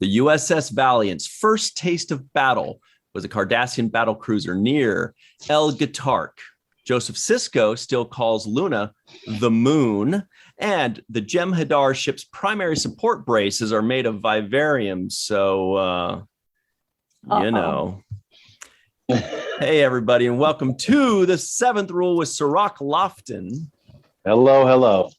The USS Valiant's first taste of battle was a Cardassian battlecruiser near El Guitark. Joseph Sisko still calls Luna the moon, and the Jem'Hadar ship's primary support braces are made of vivarium, so, you know. Hey, everybody, and welcome to the Seventh Rule with Cirroc Lofton. Hello, hello.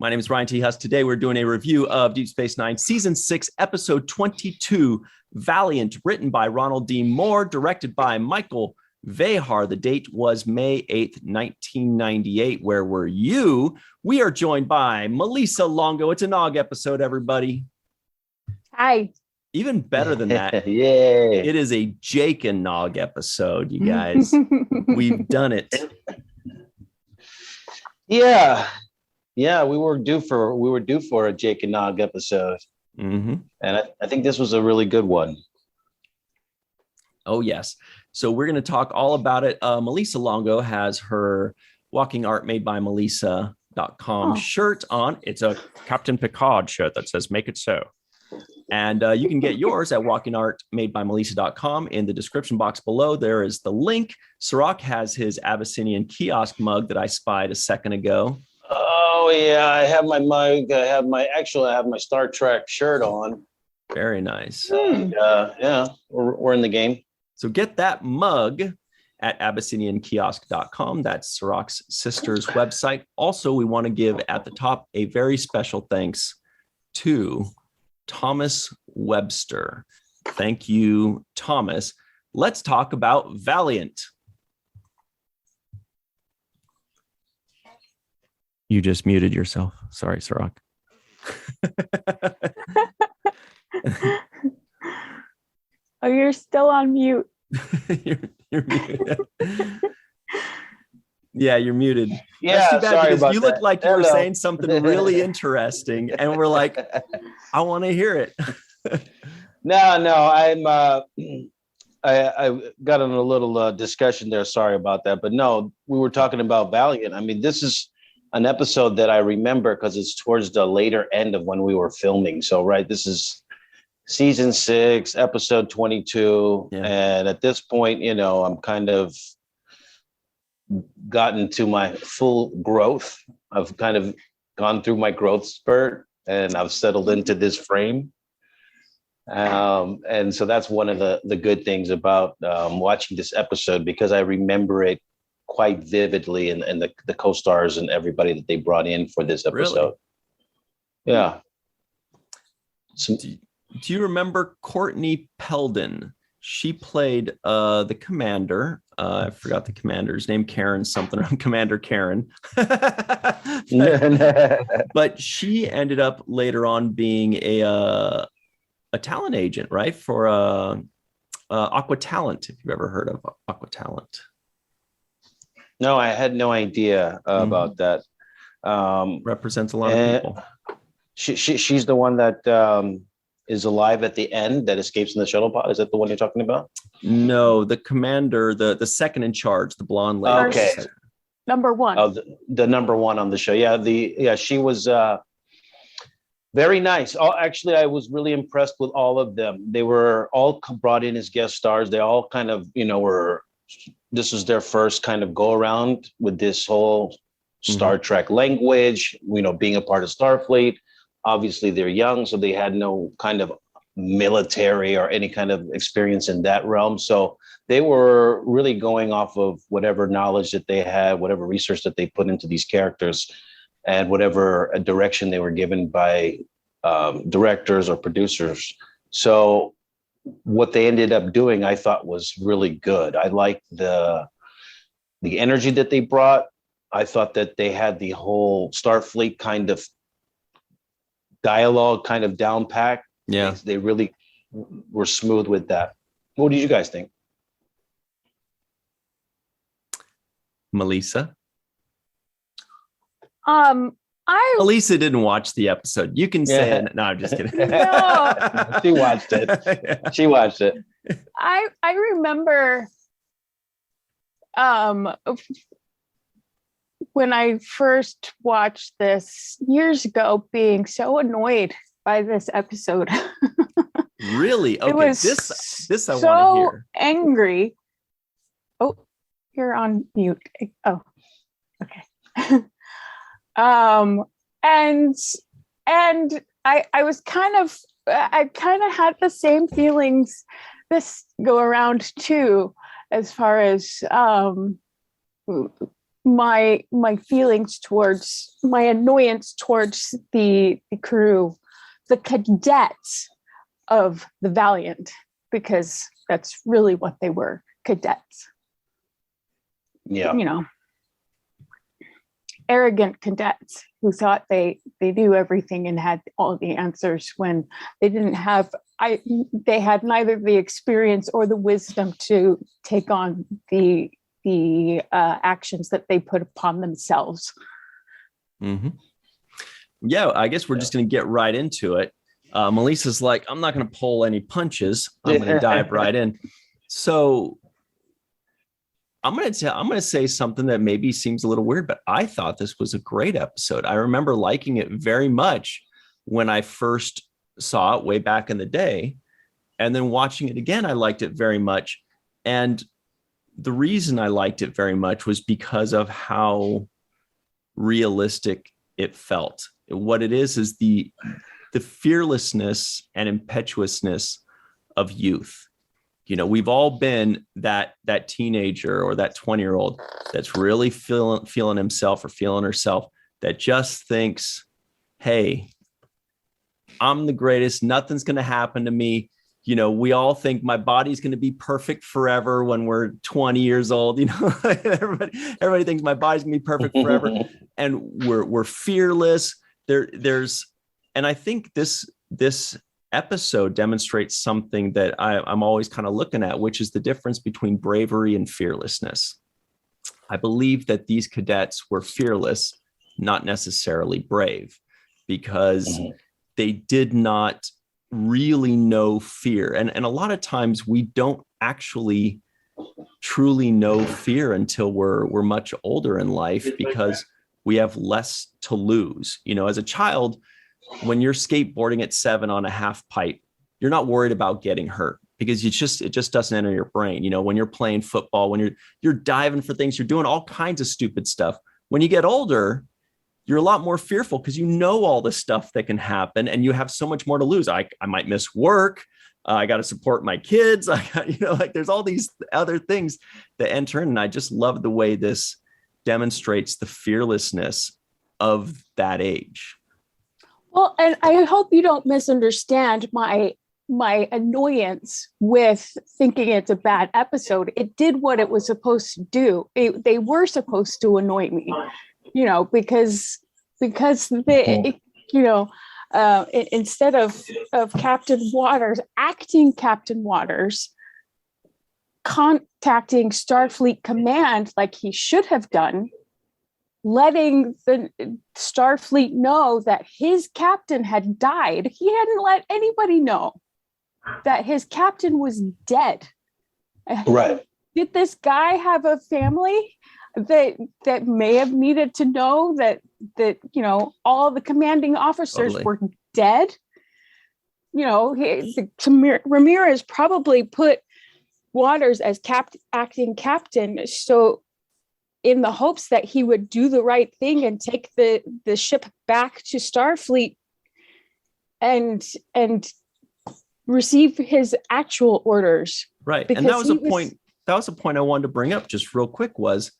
My name is Ryan T. Husk. Today, we're doing a review of Deep Space Nine, Season 6, Episode 22, Valiant, written by Ronald D. Moore, directed by Michael Vehar. The date was May 8th, 1998. Where were you? We are joined by Malissa Longo. It's a Nog episode, everybody. Hi. Even better than that. Yay. It is a Jake and Nog episode, you guys. We've done it. Yeah, we were due for a Jake and Nog episode. Mm-hmm. And I think this was a really good one. Oh, yes. So we're going to talk all about it. Malissa Longo has her Walking Art Made by Melissa.com shirt on. It's a Captain Picard shirt that says, "Make it so." And you can get yours at walkingartmadeby Melissa.com. In the description box below, there is the link. Cirroc has his Abyssinian kiosk mug that I spied a second ago. Oh yeah, I have my mug. I have my Star Trek shirt on. Very nice. Yeah, we're in the game. So get that mug at abyssiniankiosk.com. That's Cirroc's sister's website. Also, we want to give at the top a very special thanks to Thomas Webster. Thank you, Thomas. Let's talk about Valiant. You just muted yourself. Sorry, Cirroc. Oh, you're still on mute. you're muted. Yeah, you're muted. Yeah, that's too bad, sorry because you looked that. like you were saying something really interesting, and we're like, I want to hear it. No, I got in a little discussion there. Sorry about that, but no, we were talking about Valiant. I mean, this is an episode that I remember because it's towards the later end of when we were filming. So, right, this is season 6, episode 22. Yeah. And at this point, you know, I'm kind of gotten to my full growth. I've kind of gone through my growth spurt and I've settled into this frame. And so that's one of the good things about watching this episode, because I remember it quite vividly, and the co-stars and everybody that they brought in for this episode. Really? Yeah. So, do you remember Courtney Peldon? She played the commander. I forgot the commander's name. Karen something. Commander Karen. But she ended up later on being a talent agent, right? For Aqua Talent, if you've ever heard of Aqua Talent. No, I had no idea about that. Represents a lot of people. She's the one that is alive at the end that escapes in the shuttle pod. Is that the one you're talking about? No, the commander, the second in charge, the blonde lady. Okay. Number one. Oh, the number one on the show. Yeah, she was very nice. Actually, I was really impressed with all of them. They were all brought in as guest stars. They all kind of, this was their first kind of go around with this whole Star Trek language, being a part of Starfleet. Obviously, they're young, so they had no kind of military or any kind of experience in that realm. So they were really going off of whatever knowledge that they had, whatever research that they put into these characters, and whatever direction they were given by directors or producers. So what they ended up doing, I thought, was really good. I liked the energy that they brought. I thought that they had the whole Starfleet kind of dialogue kind of down packed. Yeah. They really were smooth with that. What did you guys think? Melissa? Melissa didn't watch the episode. You can say it. No, I'm just kidding. No. She watched it. Yeah. She watched it. I remember when I first watched this years ago, being so annoyed by this episode. Really? Okay, It was this I want to so hear. angry. Oh, you're on mute. Oh, okay. And I was I kind of had the same feelings this go around too, as far as my feelings towards my annoyance towards the crew, the cadets of the Valiant, because that's really what they were, cadets. Yeah. You know, arrogant cadets who thought they knew everything and had all the answers when they didn't have they had neither the experience or the wisdom to take on the actions that they put upon themselves. Mm-hmm. Yeah, I guess we're just going to get right into it. Melissa's like, I'm not going to pull any punches. I'm going to dive right in. So I'm going to say something that maybe seems a little weird, but I thought this was a great episode. I remember liking it very much when I first saw it way back in the day, and then watching it again, I liked it very much. And the reason I liked it very much was because of how realistic it felt. What it is the fearlessness and impetuousness of youth. You know, we've all been that teenager or that 20-year-old that's really feeling himself or feeling herself, that just thinks, hey, I'm the greatest. Nothing's going to happen to me. You know, we all think my body's going to be perfect forever when we're 20 years old. You know, everybody thinks my body's going to be perfect forever. And we're fearless. And I think this episode demonstrates something that I'm always kind of looking at, which is the difference between bravery and fearlessness. I believe that these cadets were fearless, not necessarily brave, because they did not really know fear. And a lot of times we don't actually truly know fear until we're much older in life, because we have less to lose. You know, as a child, when you're skateboarding at 7 on a half pipe, you're not worried about getting hurt because it just doesn't enter your brain. You know, when you're playing football, when you're diving for things, you're doing all kinds of stupid stuff. When you get older, you're a lot more fearful because you know all the stuff that can happen and you have so much more to lose. I might miss work. I got to support my kids. There's all these other things that enter in. And I just love the way this demonstrates the fearlessness of that age. Well, and I hope you don't misunderstand my annoyance with thinking it's a bad episode. It did what it was supposed to do. They were supposed to annoy me, you know, because they, you know, instead of Captain Waters acting Captain Waters, contacting Starfleet Command like he should have done, letting the Starfleet know that his captain had died. He hadn't let anybody know that his captain was dead. Right. Did this guy have a family that may have needed to know that you know, all the commanding officers Totally. were dead? You know, Ramirez probably put Waters as acting captain, so in the hopes that he would do the right thing and take the ship back to Starfleet and receive his actual orders. Right. And that was a point I wanted to bring up just real quick, was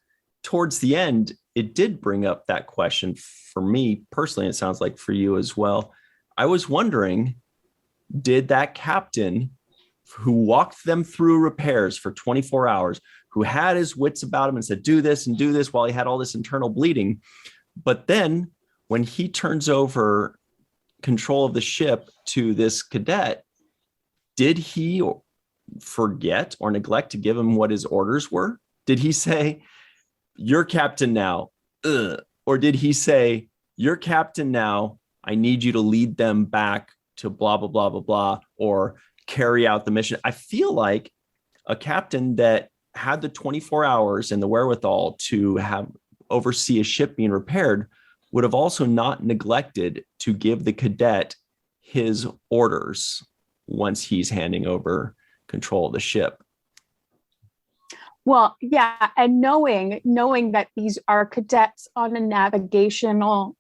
towards the end, it did bring up that question for me personally. It sounds like for you as well. I was wondering, did that captain who walked them through repairs for 24 hours, who had his wits about him and said, do this and do this while he had all this internal bleeding, but then when he turns over control of the ship to this cadet, did he forget or neglect to give him what his orders were? Did he say, you're captain now? Or did he say, you're captain now, I need you to lead them back to blah, blah, blah, blah, blah, or carry out the mission? I feel like a captain that had the 24 hours and the wherewithal to have oversee a ship being repaired would have also not neglected to give the cadet his orders once he's handing over control of the ship. Well, yeah, and knowing that these are cadets on a navigational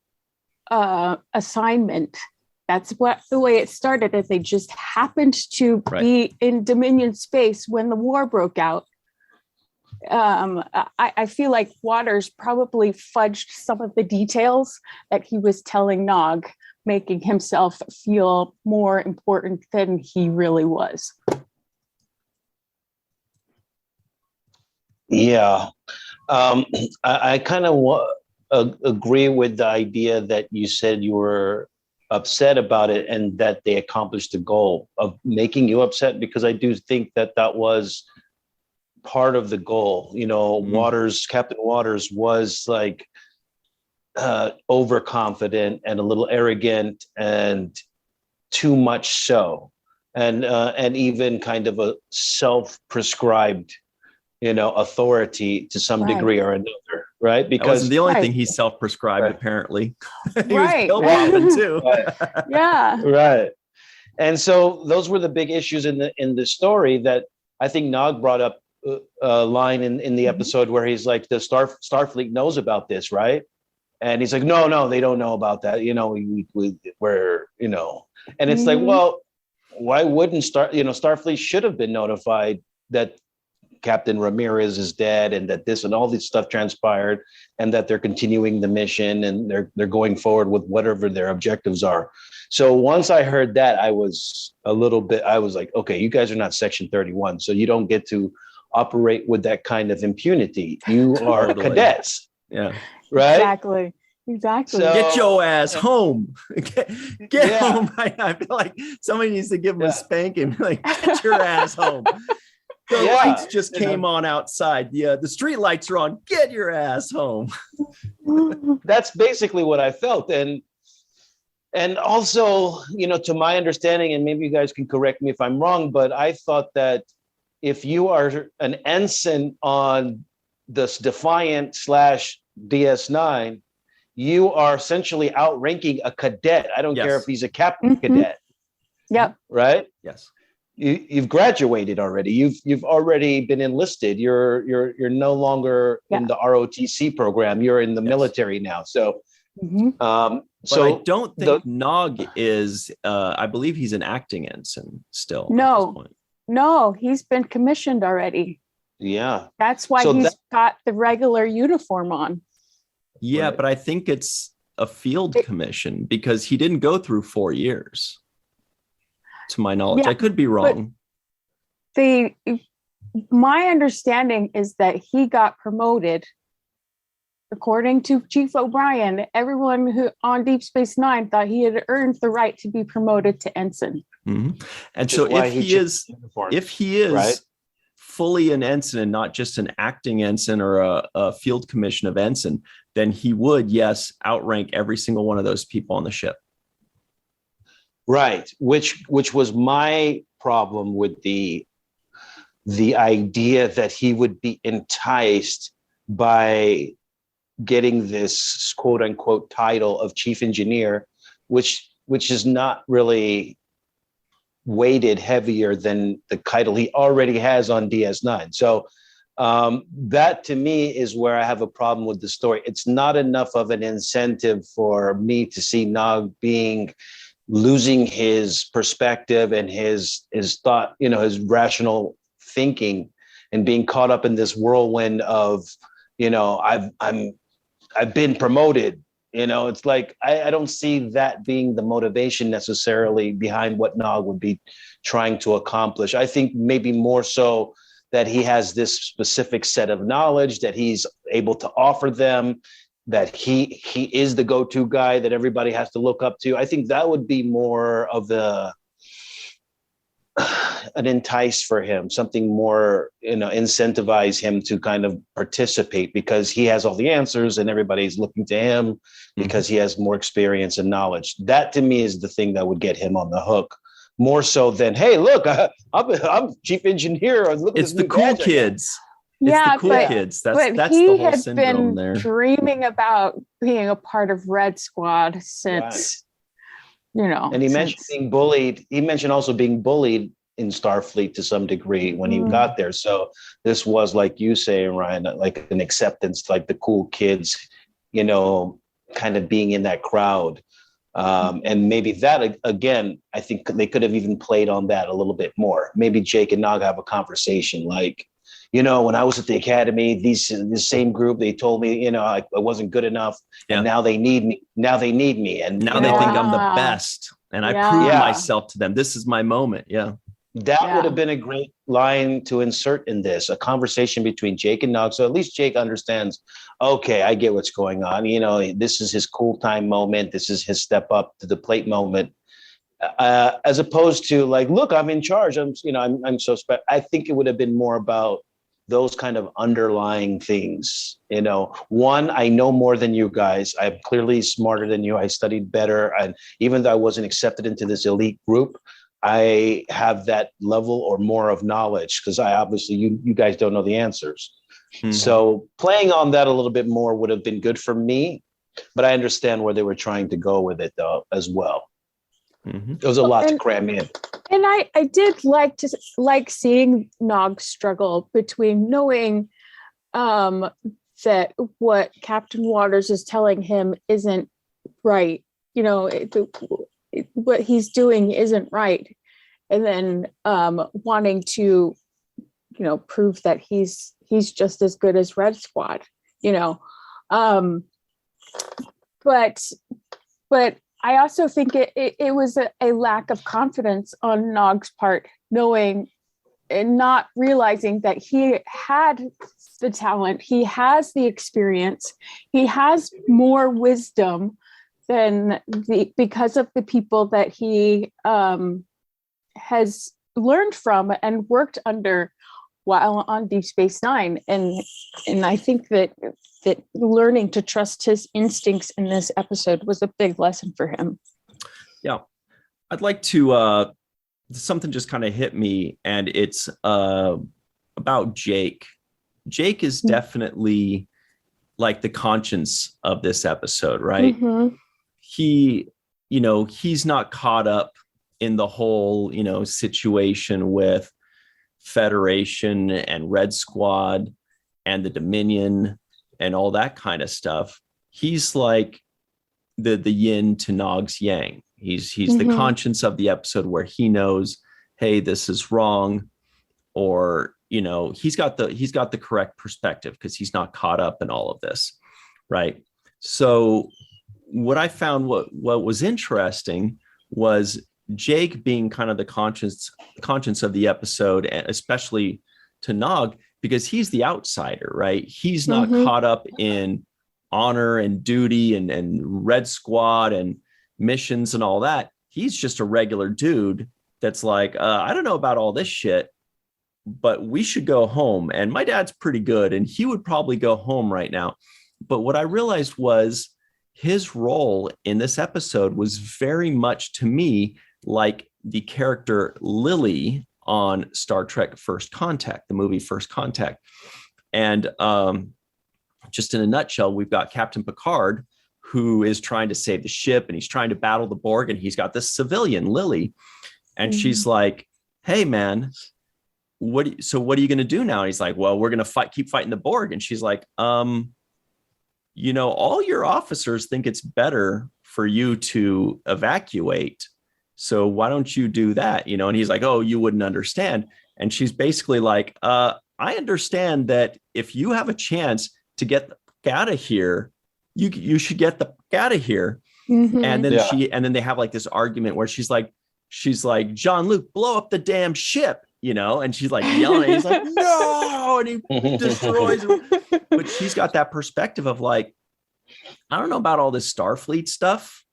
assignment, that's what the way it started. Is they just happened to be in Dominion space when the war broke out. I feel like Waters probably fudged some of the details that he was telling Nog, making himself feel more important than he really was. Yeah, I kind of agree with the idea that you said you were upset about it and that they accomplished the goal of making you upset, because I do think that was part of the goal. You know, Captain Waters was like overconfident and a little arrogant, and too much so, and even kind of a self-prescribed, authority to some degree or another, right? Because that wasn't the only thing he self-prescribed, apparently. He was Right. pill popping too. Yeah. Right. And so those were the big issues in the story that I think Nog brought up a line in the episode where he's like, the Starfleet knows about this, right? And he's like, no, they don't know about that. We're, and it's like, well, why wouldn't Starfleet should have been notified that Captain Ramirez is dead and that this and all this stuff transpired, and that they're continuing the mission and they're going forward with whatever their objectives are. So once I heard that, I was like, okay, you guys are not Section 31, so you don't get to operate with that kind of impunity. You are cadets. Yeah. Right? Exactly. So, get your ass home. Get home. I feel like somebody needs to give him a spanking. Like, get your ass home. The lights just came on outside. Yeah, the street lights are on. Get your ass home. That's basically what I felt. And also, to my understanding, and maybe you guys can correct me if I'm wrong, but I thought that if you are an ensign on this Defiant /DS9, you are essentially outranking a cadet. I don't care if he's a captain cadet. Yep. Right? Yes. You've graduated already. You've already been enlisted. You're no longer in the ROTC program. You're in the military now. So, but I don't think Nog is. I believe he's an acting ensign still. No, at this point. No, he's been commissioned already. Yeah, that's why he's got the regular uniform on. Yeah, but I think it's a field commission because he didn't go through 4 years. To my knowledge, I could be wrong. My understanding is that he got promoted. According to Chief O'Brien, everyone who on Deep Space Nine thought he had earned the right to be promoted to ensign. Mm-hmm. And so if he is fully an ensign and not just an acting ensign or a field commission of ensign, then he would, outrank every single one of those people on the ship. Right, which was my problem with the idea that he would be enticed by getting this quote unquote title of chief engineer, which is not really weighted heavier than the title he already has on DS9. So that to me is where I have a problem with the story. It's not enough of an incentive for me to see Nog losing his perspective and his thought, his rational thinking, and being caught up in this whirlwind of, I've been promoted. It's like I don't see that being the motivation necessarily behind what Nog would be trying to accomplish. I think maybe more so that he has this specific set of knowledge that he's able to offer them, that he is the go-to guy that everybody has to look up to. I think that would be more of an entice for him, something more, incentivize him to kind of participate because he has all the answers and everybody's looking to him because he has more experience and knowledge. That to me is the thing that would get him on the hook more so than, hey, look, I'm chief engineer. It's the cool kids. That's the he whole had syndrome been there. dreaming about being a part of Red Squad since And he mentioned being bullied. He mentioned also being bullied in Starfleet to some degree when he got there. So this was, like you say, Ryan, like an acceptance, like the cool kids, kind of being in that crowd. And maybe that, again, I think they could have even played on that a little bit more. Maybe Jake and Nog have a conversation like, when I was at the academy, this same group, they told me, I wasn't good enough, and now they need me. And now they think I'm the best, and I proved myself to them. This is my moment. Yeah. That would have been a great line to insert in this, a conversation between Jake and Nog. So at least Jake understands, okay, I get what's going on. This is his cool time moment. This is his step up to the plate moment. As opposed to like, look, I'm in charge. I'm so special. I think it would have been more about those kind of underlying things. One, I know more than you guys. I'm clearly smarter than you. I studied better. And even though I wasn't accepted into this elite group, I have that level or more of knowledge because I obviously, you guys don't know the answers. Mm-hmm. So playing on that a little bit more would have been good for me, but I understand where they were trying to go with it though, as well. Mm-hmm. There was a lot to cram in. And I did like seeing Nog struggle between knowing that what Captain Waters is telling him isn't right. What he's doing isn't right. And then wanting to, prove that he's just as good as Red Squad, but I also think it was a lack of confidence on Nog's part, knowing and not realizing that he had the talent, he has the experience, he has more wisdom than because of the people that he has learned from and worked under while on Deep Space Nine. And I think that learning to trust his instincts in this episode was a big lesson for him. Yeah. I'd like to, something just kind of hit me, and it's about Jake. Jake is definitely like the conscience of this episode, right? Mm-hmm. He's not caught up in the whole, situation with Federation and Red Squad and the Dominion and all that kind of stuff. He's like the yin to Nog's yang. He's the conscience of the episode where he knows, hey, this is wrong, or he's got the correct perspective because he's not caught up in all of this, right? So what I found what was interesting was Jake being kind of the conscience of the episode, and especially to Nog, because he's the outsider, right? He's not caught up in honor and duty and Red Squad and missions and all that. He's just a regular dude that's like, I don't know about all this shit, but we should go home. And my dad's pretty good, and he would probably go home right now. But what I realized was his role in this episode was very much, to me, like the character Lily on Star Trek First Contact, the movie First Contact. And just in a nutshell, we've got Captain Picard, who is trying to save the ship, and he's trying to battle the Borg, and he's got this civilian, Lily. And she's like, hey, man, what are you going to do now? And he's like, well, we're going to keep fighting the Borg. And she's like, all your officers think it's better for you to evacuate. So why don't you do that? And he's like, oh, you wouldn't understand. And she's basically like, I understand that if you have a chance to get out of here, you should get the out of here. Mm-hmm. And then they have like this argument where she's like, Jean-Luc, blow up the damn ship, and she's like yelling, and he's like, no, and he destroys him. But she's got that perspective of like, I don't know about all this Starfleet stuff,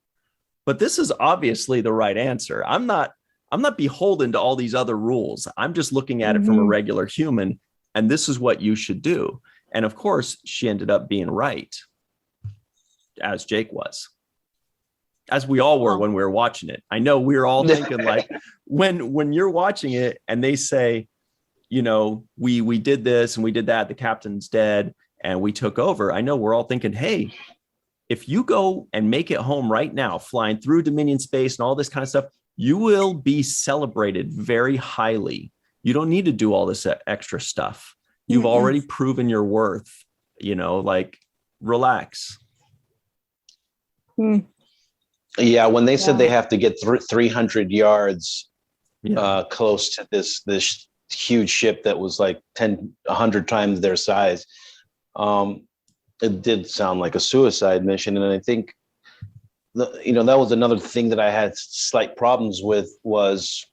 but this is obviously the right answer. I'm not beholden to all these other rules. I'm just looking at it from a regular human, and this is what you should do. And of course, she ended up being right, as Jake was, as we all were when we were watching it. I know we were all thinking like, when you're watching it and they say, we did this and we did that, the captain's dead and we took over. I know we're all thinking, hey, if you go and make it home right now, flying through Dominion space and all this kind of stuff, you will be celebrated very highly. You don't need to do all this extra stuff. You've already proven your worth, like relax. Yeah, when they said they have to get 300 yards close to this huge ship that was like 100 times their size, it did sound like a suicide mission. And I think, that was another thing that I had slight problems with was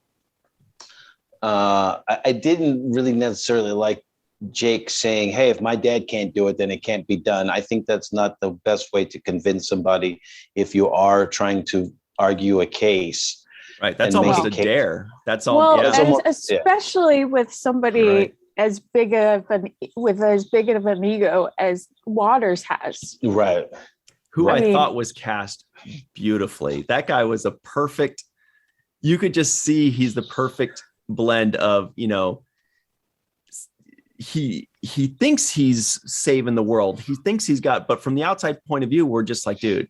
I didn't really necessarily like Jake saying, hey, if my dad can't do it, then it can't be done. I think that's not the best way to convince somebody if you are trying to argue a case. Right. That's almost a dare. That's all. Well, especially with somebody as big of an ego as Waters has. Right. Who I thought was cast beautifully. That guy was a perfect, you could just see he's the perfect blend of, he thinks he's saving the world. He thinks he's got, but from the outside point of view, we're just like, dude,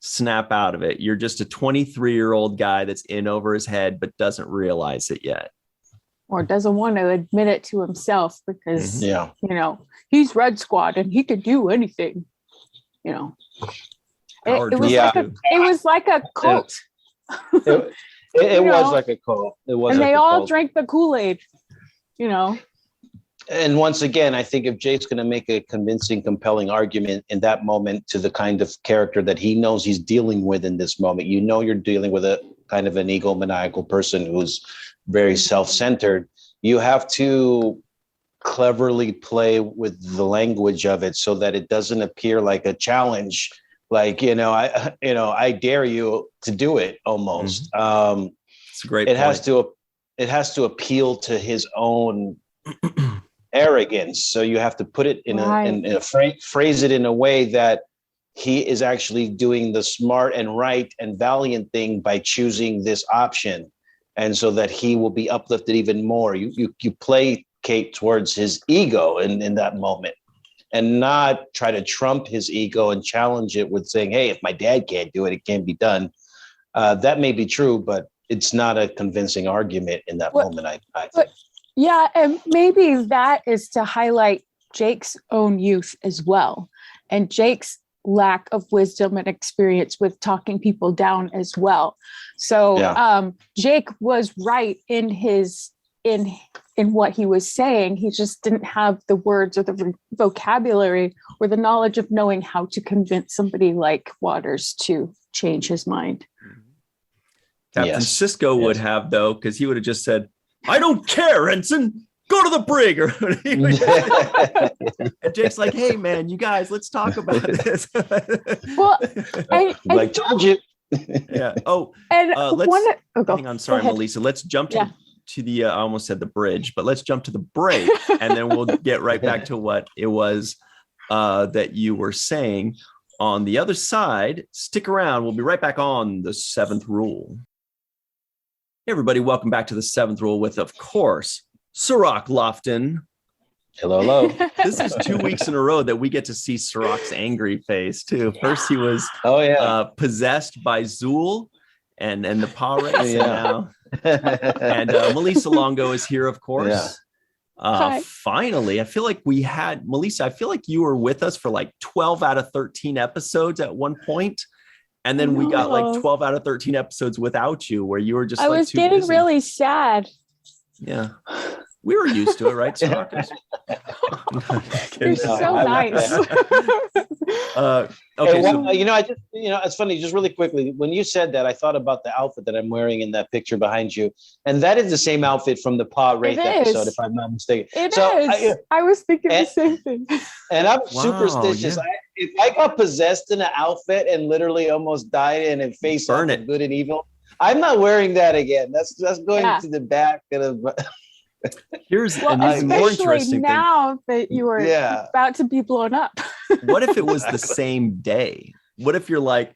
snap out of it. You're just a 23-year-old guy that's in over his head, but doesn't realize it yet. Or doesn't want to admit it to himself because, he's Red Squad and he could do anything, It was like a cult. It was like a cult. It was, and like they a all cult. drank the Kool-Aid, And once again, I think if Jake's going to make a convincing, compelling argument in that moment to the kind of character that he knows he's dealing with in this moment, you're dealing with a kind of an egomaniacal person who's very self-centered. You have to cleverly play with the language of it so that it doesn't appear like a challenge. Like, I dare you to do it almost. It's a great point. It has to appeal to his own arrogance. So you have to put it in a phrase it in a way that he is actually doing the smart and right and valiant thing by choosing this option. And so that he will be uplifted even more. You placate towards his ego in that moment and not try to trump his ego and challenge it with saying, hey, if my dad can't do it, it can't be done. That may be true, but it's not a convincing argument in that moment, I think. Yeah, and maybe that is to highlight Jake's own youth as well, and Jake's lack of wisdom and experience with talking people down as well. So Jake was right in what he was saying. He just didn't have the words or the vocabulary or the knowledge of knowing how to convince somebody like Waters to change his mind. Captain Sisko would have, though, because he would have just said, I don't care, Ensign. Go to the brig. And Jake's like, hey, man, you guys, let's talk about this. Well, I told you. Yeah. Oh, and hang on. Sorry, Malissa. Let's jump to the, I almost said the bridge, but let's jump to the break and then we'll get right back to what it was that you were saying. On the other side, stick around. We'll be right back on the Seventh Rule. Hey, everybody, welcome back to the Seventh Rule with, of course, Cirroc Lofton. Hello. This is 2 weeks in a row that we get to see Cirroc's angry face, too. First, he was possessed by Zool and the paw race. And Melissa Longo is here, of course. Finally, I feel like we had, Melissa, I feel like you were with us for like 12 out of 13 episodes at one point. And then we got like 12 out of 13 episodes without you, where you were just I was getting busy. Really sad. Yeah. We were used to it, right, Cirroc? You're so nice. Okay, it's funny, just really quickly, when you said that, I thought about the outfit that I'm wearing in that picture behind you. And that is the same outfit from the Paw Wraith episode, if I'm not mistaken. It is. I was thinking the same thing. And I'm superstitious. Yeah. If I got possessed in an outfit and literally almost died and it faced off of good and evil, I'm not wearing that again. That's going to the back of Here's a more interesting now that you are about to be blown up. What if it was the same day? What if you're like,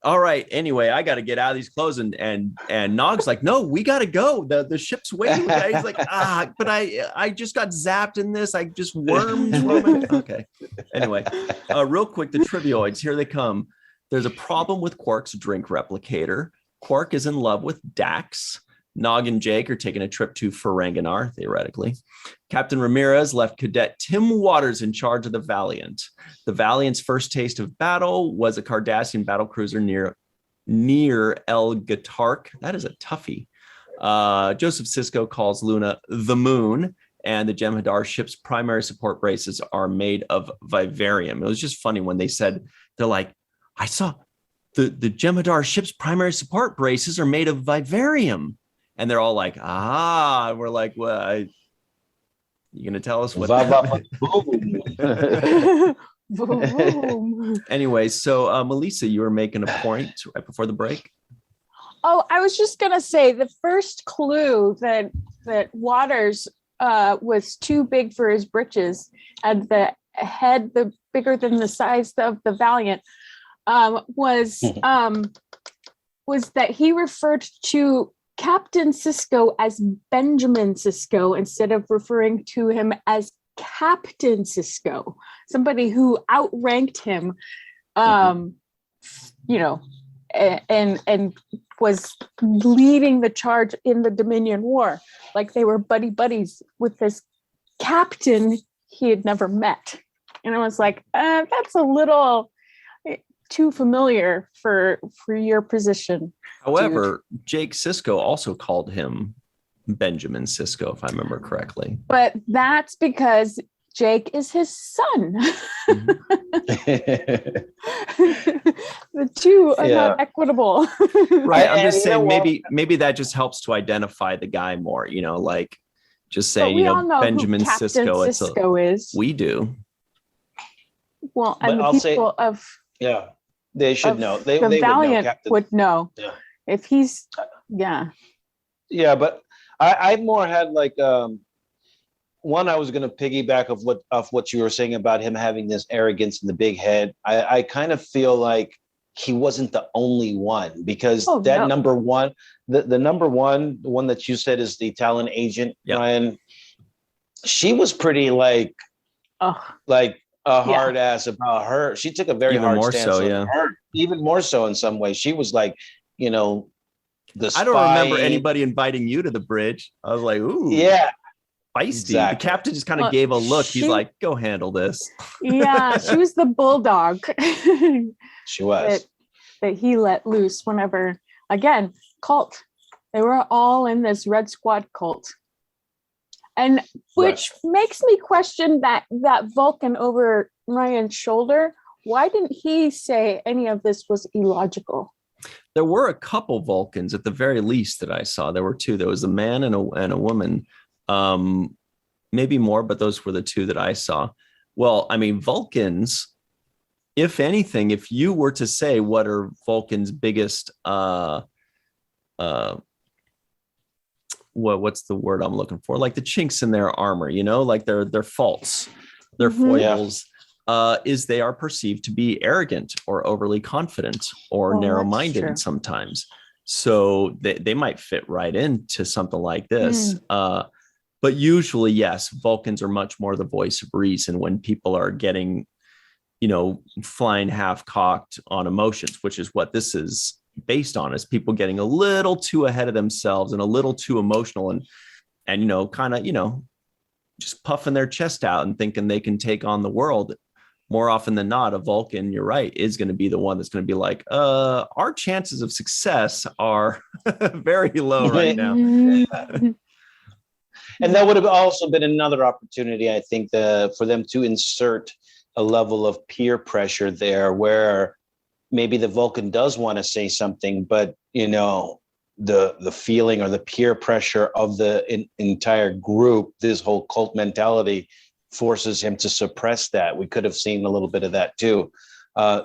all right, anyway, I got to get out of these clothes. And Nog's like, no, we got to go. The ship's waiting. He's like, but I just got zapped in this. I just wormed from it. Okay. Anyway, real quick, the trivioids, here they come. There's a problem with Quark's drink replicator. Quark is in love with Dax. Nog and Jake are taking a trip to Ferenginar, theoretically. Captain Ramirez left Cadet Tim Waters in charge of the Valiant. The Valiant's first taste of battle was a Cardassian battlecruiser near El Gatark. That is a toughie. Joseph Sisko calls Luna the Moon, and the Jem'Hadar ship's primary support braces are made of vivarium. It was just funny when they said, they're like, I saw the Jem'Hadar ship's primary support braces are made of vivarium. And they're all like, we're like, well, you gonna tell us what? Anyway, so Malissa, you were making a point right before the break. Oh, I was just gonna say the first clue that Waters was too big for his britches, and the head bigger than the size of the Valiant was that he referred to Captain Sisko as Benjamin Sisko instead of referring to him as Captain Sisko, somebody who outranked him, and was leading the charge in the Dominion War. Like they were buddies with this captain he had never met. And I was like, that's a little too familiar for your position. However, Jake Sisko also called him Benjamin Sisko, if I remember correctly. But that's because Jake is his son. The two are not equitable. Right. I'm just saying maybe that just helps to identify the guy more, like just say, Benjamin Sisko. Sisko is. We do. Well, and the people of they should know. They Valiant would know, would know. Yeah. If he's but I more had like one. I was going to piggyback of what you were saying about him having this arrogance and the big head. I kind of feel like he wasn't the only one, because number one, the number one, the one that you said is the Talon agent, Ryan. She was pretty like a hard ass about her. She took a very hard stance on her, even more so in some ways. She was like, the spy. I don't remember anybody inviting you to the bridge. I was like, ooh, feisty. Exactly. The captain just kind of gave a look. He's like, go handle this. Yeah, she was the bulldog. She was. That he let loose whenever, again, cult. They were all in this Red Squad cult. And which makes me question that Vulcan over Ryan's shoulder. Why didn't he say any of this was illogical? There were a couple Vulcans at the very least that I saw. There were two. There was a man and a woman, maybe more, but those were the two that I saw. Well, I mean, Vulcans, if anything, if you were to say what are Vulcans' biggest, what's the word I'm looking for? Like the chinks in their armor, like their faults, their foibles, is they are perceived to be arrogant or overly confident or narrow-minded sometimes. So they might fit right into something like this. But usually, yes, Vulcans are much more the voice of reason when people are getting, flying half-cocked on emotions, which is what this is based on, is people getting a little too ahead of themselves and a little too emotional and kind of, just puffing their chest out and thinking they can take on the world. More often than not, a Vulcan, you're right, is going to be the one that's going to be like, our chances of success are very low right now. And that would have also been another opportunity, I think, for them to insert a level of peer pressure there where maybe the Vulcan does want to say something, but, the feeling or the peer pressure of the entire group, this whole cult mentality, forces him to suppress that. We could have seen a little bit of that too,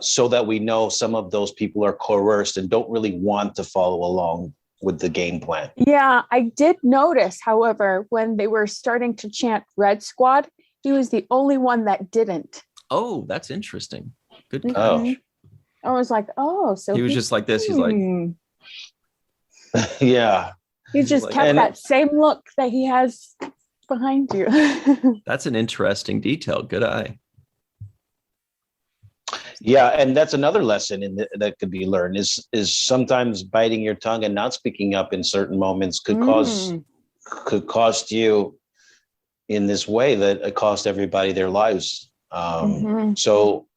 so that we know some of those people are coerced and don't really want to follow along with the game plan. Yeah, I did notice, however, when they were starting to chant Red Squad, he was the only one that didn't. Oh, that's interesting. Good catch. Oh. I was like, oh, so he was just like this. He's like, Yeah. he just like- kept that same look that he has behind you. that's an interesting detail. Good eye. Yeah, and that's another lesson that could be learned is sometimes biting your tongue and not speaking up in certain moments could cost you in this way that it cost everybody their lives. So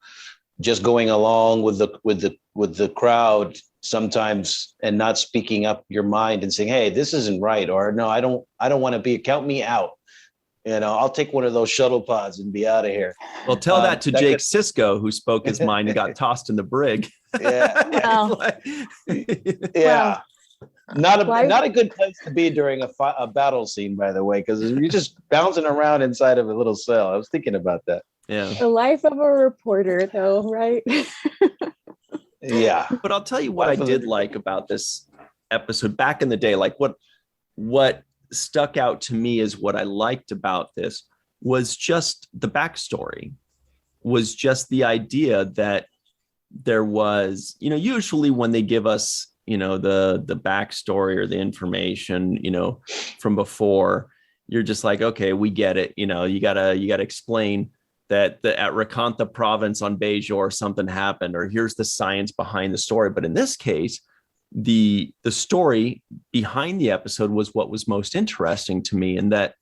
just going along with the crowd sometimes and not speaking up your mind and saying, hey, this isn't right, or no, I don't want to be, count me out. I'll take one of those shuttle pods and be out of here. Well, tell that to Jake Sisko, who spoke his mind and got tossed in the brig. Yeah. Yeah. Not a good place to be during a battle scene, by the way, because you're just bouncing around inside of a little cell. I was thinking about that. Yeah. The life of a reporter, though, right? Yeah. But I'll tell you what I did like about this episode back in the day. Like what stuck out to me is what I liked about this was just the backstory, was just the idea that there was, usually when they give us, the backstory or the information, from before, you're just like, okay, we get it. You gotta explain that at Rakantha province on Bejor something happened, or here's the science behind the story. But in this case, the story behind the episode was what was most interesting to me, in that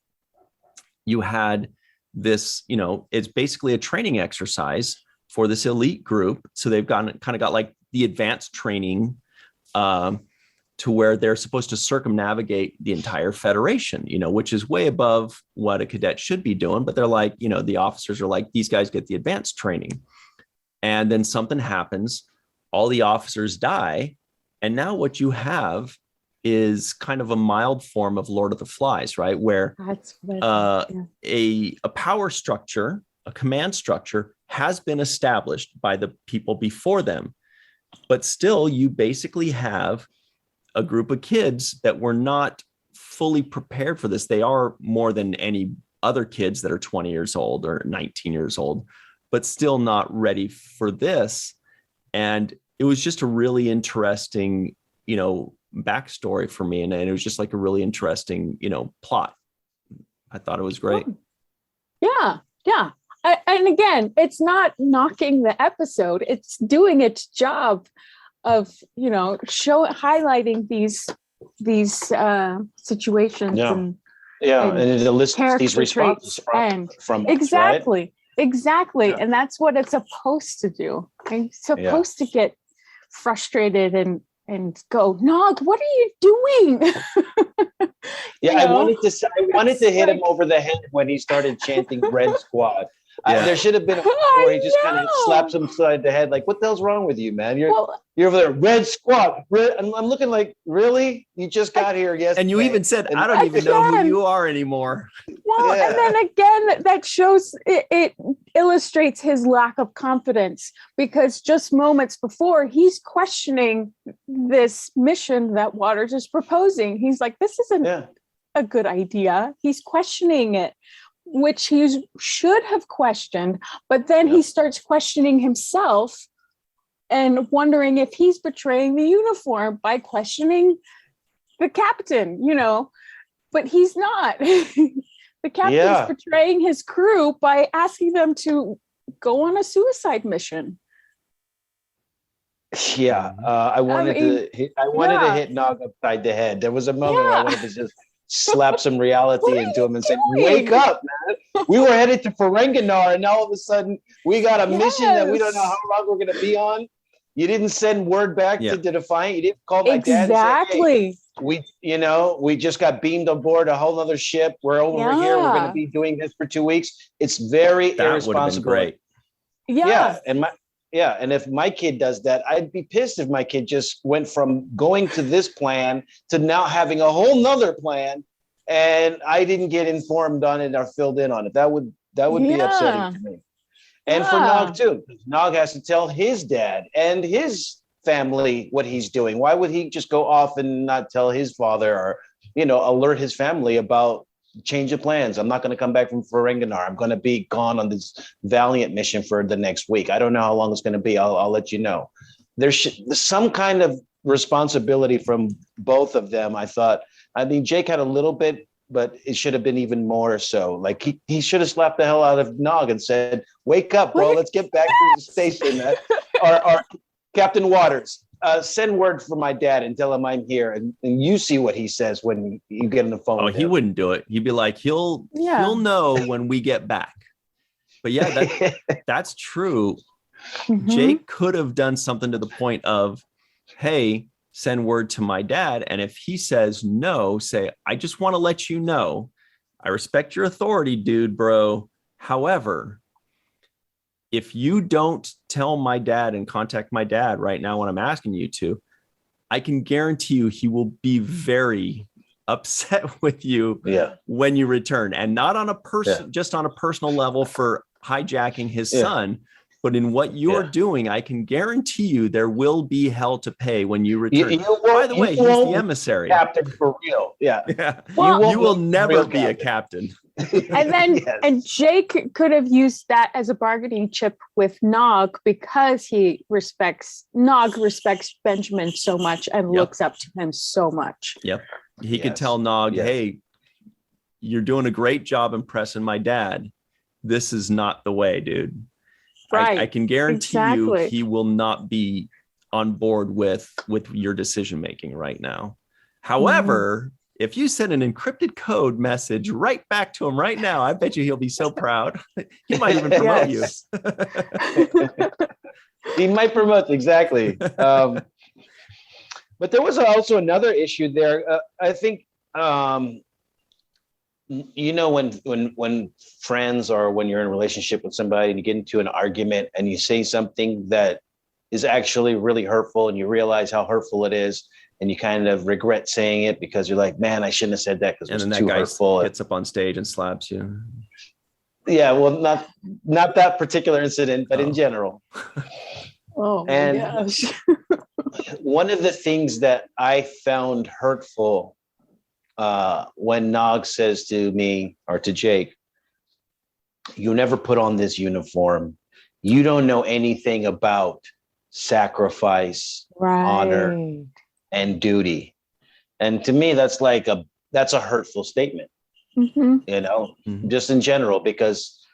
you had this, it's basically a training exercise for this elite group. So they've kind of got like the advanced training to where they're supposed to circumnavigate the entire Federation, which is way above what a cadet should be doing. But they're like, the officers are like, these guys get the advanced training. And then something happens, all the officers die. And now what you have is kind of a mild form of Lord of the Flies, right? Where a power structure, a command structure has been established by the people before them. But still, you basically have a group of kids that were not fully prepared for this. They are more than any other kids that are 20 years old or 19 years old, but still not ready for this. And it was just a really interesting, backstory for me. And it was just like a really interesting, plot. I thought it was great. Yeah. Yeah. And again, it's not knocking the episode. It's doing its job of, highlighting these situations. Yeah. And it lists these responses from exactly. Right? Exactly. Yeah. And that's what it's supposed to do. It's supposed to get frustrated and go, Nog, what are you doing? I wanted to hit him over the head when he started chanting Red Squad. There should have been a point where he just kind of slaps him side the head, like, what the hell's wrong with you, man? You're over there, Red Squad. I'm looking like, really? You just got here yesterday. And you even said, I don't even know who you are anymore. Well, and then again, that shows, it illustrates his lack of confidence, because just moments before, he's questioning this mission that Waters is proposing. He's like, this isn't a good idea. He's questioning it, which he should have questioned, but then he starts questioning himself and wondering if he's betraying the uniform by questioning the captain, but he's not. The captain's betraying his crew by asking them to go on a suicide mission. I wanted to hit Nog upside the head. There was a moment where I wanted to just slap some reality into him and say, wake up, man. We were headed to Ferenginar, and now all of a sudden we got a mission that we don't know how long we're going to be on. You didn't send word back to Defiant. You didn't call my dad and say, hey, we just got beamed on board a whole other ship. We're over here. We're going to be doing this for 2 weeks. It's very irresponsible. Great. And if my kid does that, I'd be pissed if my kid just went from going to this plan to now having a whole nother plan, and I didn't get informed on it or filled in on it. That would be upsetting to me. And for Nog too, Nog has to tell his dad and his family what he's doing. Why would he just go off and not tell his father, or alert his family about change of plans. I'm not going to come back from Ferenginar. I'm going to be gone on this Valiant mission for the next week. I don't know how long it's going to be. I'll let you know. There's some kind of responsibility from both of them. I thought, I mean, Jake had a little bit, but it should have been even more so. Like he should have slapped the hell out of Nog and said, wake up, bro, let's get back to the station. Or Captain Waters, send word for my dad and tell him I'm here. And you see what he says when you get on the phone. Oh, with he him. Wouldn't do it. He'd be like, he'll know when we get back. But yeah, that's true. Mhm. Jake could have done something to the point of, hey, send word to my dad. And if he says no, say, I just want to let you know, I respect your authority, dude, bro. However, if you don't tell my dad and contact my dad right now when I'm asking you to, I can guarantee you he will be very upset with you when you return. And not on a just on a personal level for hijacking his son. But in what you're doing, I can guarantee you there will be hell to pay when you return. By the way, he's the emissary. Captain for real. Yeah. Well, you will never be a captain. And then and Jake could have used that as a bargaining chip with Nog because Nog respects Benjamin so much and looks up to him so much. Yep. He could tell Nog, hey, you're doing a great job impressing my dad. This is not the way, dude. Right. I can guarantee you he will not be on board with your decision making right now. However, if you send an encrypted code message right back to him right now, I bet you he'll be so proud. He might even promote you. He might promote, exactly. But there was also another issue there. I think you know, when friends or when you're in a relationship with somebody and you get into an argument and you say something that is actually really hurtful and you realize how hurtful it is and you kind of regret saying it because you're like, man, I shouldn't have said that because it was too hurtful. And gets up on stage and slaps you. Yeah, well, not that particular incident, but in general. Oh, and my gosh. One of the things that I found hurtful when Nog says to me or to Jake, you never put on this uniform. You don't know anything about sacrifice, honor, and duty. And to me, that's a hurtful statement, you know, just in general, because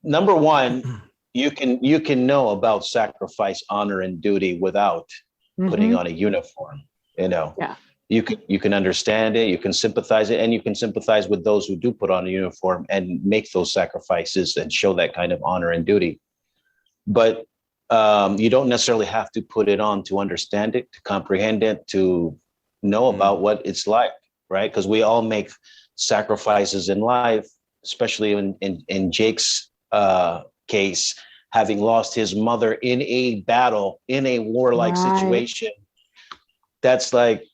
number one, you can know about sacrifice, honor, and duty without putting on a uniform, you know. Yeah. You can understand it, you can sympathize it, and you can sympathize with those who do put on a uniform and make those sacrifices and show that kind of honor and duty. But you don't necessarily have to put it on to understand it, to comprehend it, to know about what it's like, right? Because we all make sacrifices in life, especially in Jake's case, having lost his mother in a battle, in a warlike situation. That's like,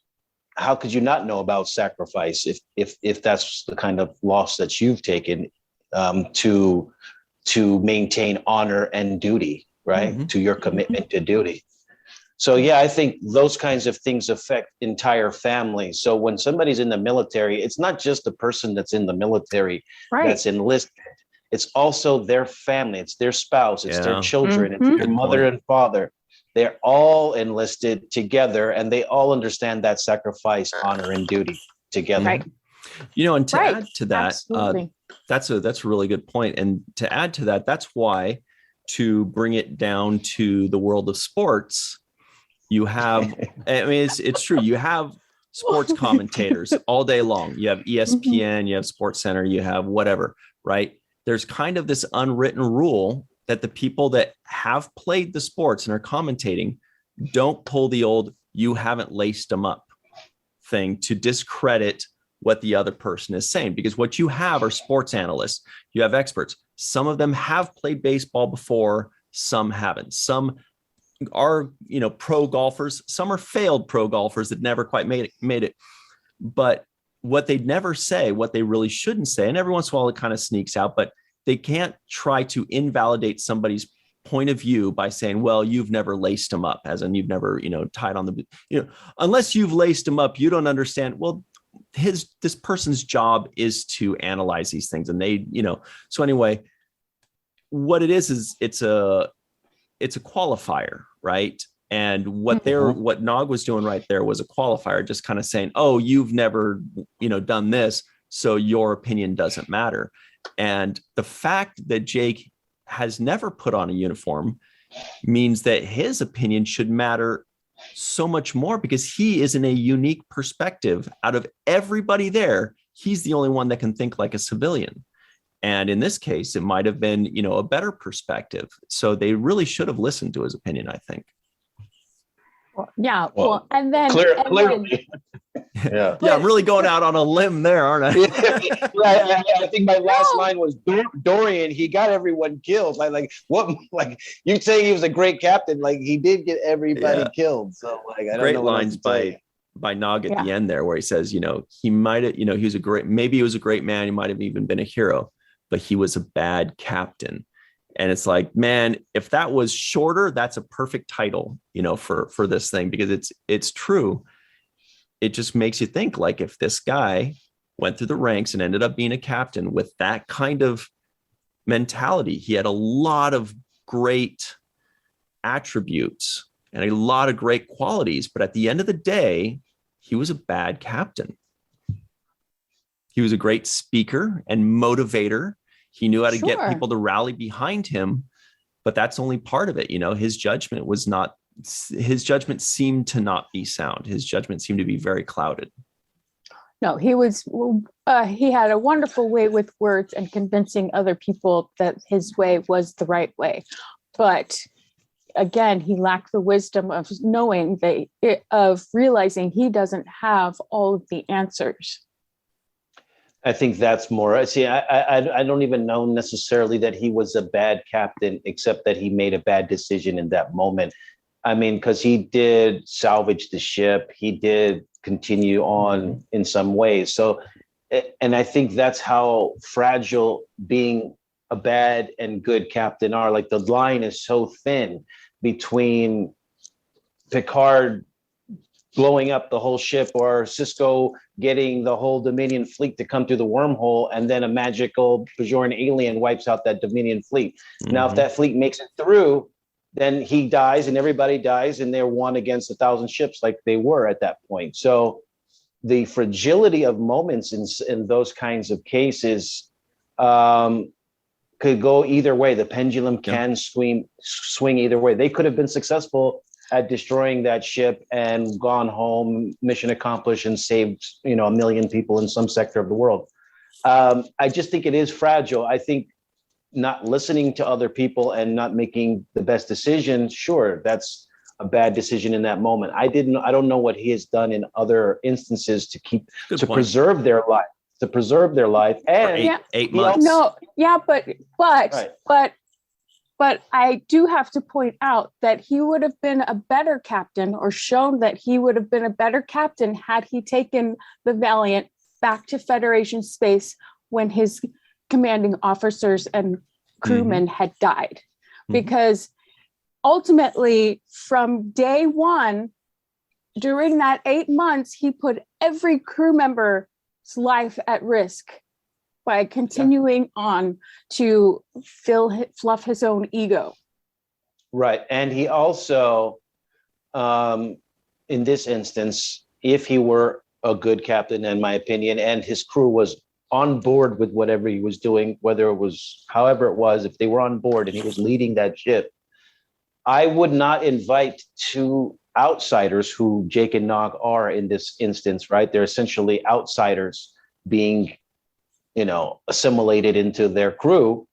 how could you not know about sacrifice if that's the kind of loss that you've taken to maintain honor and duty, right? To your commitment to duty. So yeah, I think those kinds of things affect entire families. So when somebody's in the military, it's not just the person that's in the military that's enlisted. It's also their family, it's their spouse, it's their children, it's their mother and father. They're all enlisted together and they all understand that sacrifice, honor, and duty together. Right. You know, and to add to that, that's a really good point. And to add to that, that's why, to bring it down to the world of sports, you have, I mean, it's true. You have sports commentators all day long. You have ESPN, you have Sports Center, you have whatever, right? There's kind of this unwritten rule that the people that have played the sports and are commentating don't pull the old "you haven't laced them up" thing to discredit what the other person is saying, because what you have are sports analysts, you have experts. Some of them have played baseball before, some haven't. Some are, you know, pro golfers, some are failed pro golfers that never quite made it. But what they never say, what they really shouldn't say, and every once in a while it kind of sneaks out, but they can't try to invalidate somebody's point of view by saying, well, you've never laced them up, as in you've never, you know, tied on the, you know, unless you've laced them up, you don't understand. Well, this person's job is to analyze these things, and they, so anyway, what it is it's a qualifier, right? And what what Nog was doing right there was a qualifier, just kind of saying, oh, you've never, done this, so your opinion doesn't matter. And the fact that Jake has never put on a uniform means that his opinion should matter so much more, because he is in a unique perspective. Out of everybody there, he's the only one that can think like a civilian. And in this case, it might have been, a better perspective. So they really should have listened to his opinion, I think. Well, and then clearly. Yeah, I'm really going out on a limb there, aren't I? I think my last line was Dorian. He got everyone killed. Like what? Like you say he was a great captain. Like he did get everybody killed. So I don't great know lines by Nog at the end there, where he says, he might have, he was maybe he was a great man. He might have even been a hero, but he was a bad captain. And it's like, man, if that was shorter, that's a perfect title, for this thing, because it's true. It just makes you think, like, if this guy went through the ranks and ended up being a captain with that kind of mentality, he had a lot of great attributes and a lot of great qualities. But at the end of the day, he was a bad captain. He was a great speaker and motivator. He knew how to get people to rally behind him, but that's only part of it. His judgment seemed to not be sound. His judgment seemed to be very clouded. No, he had a wonderful way with words and convincing other people that his way was the right way. But again, he lacked the wisdom of knowing of realizing he doesn't have all of the answers. I think that's more. See, I don't even know necessarily that he was a bad captain, except that he made a bad decision in that moment. I mean, because he did salvage the ship, he did continue on in some ways. So, and I think that's how fragile being a bad and good captain are. Like the line is so thin between Picard blowing up the whole ship, or Sisko getting the whole Dominion fleet to come through the wormhole, and then a magical Bajoran alien wipes out that Dominion fleet. Now, if that fleet makes it through, then he dies and everybody dies, and they're one against 1,000 ships like they were at that point. So the fragility of moments in those kinds of cases could go either way. The pendulum can swing either way. They could have been successful at destroying that ship and gone home, mission accomplished, and saved, 1 million people in some sector of the world. I just think it is fragile. I think not listening to other people and not making the best decision, sure, that's a bad decision in that moment. I don't know what he has done in other instances to preserve their life. And 8 months. But I do have to point out that he would have been a better captain, or shown that he would have been a better captain, had he taken the Valiant back to Federation space when his commanding officers and crewmen had died. Because ultimately, from day one, during that 8 months, he put every crew member's life at risk by continuing on to fluff his own ego. Right. And he also, in this instance, if he were a good captain, in my opinion, and his crew was on board with whatever he was doing, however it was, if they were on board and he was leading that ship, I would not invite two outsiders, who Jake and Nog are in this instance, right? They're essentially outsiders being assimilated into their crew.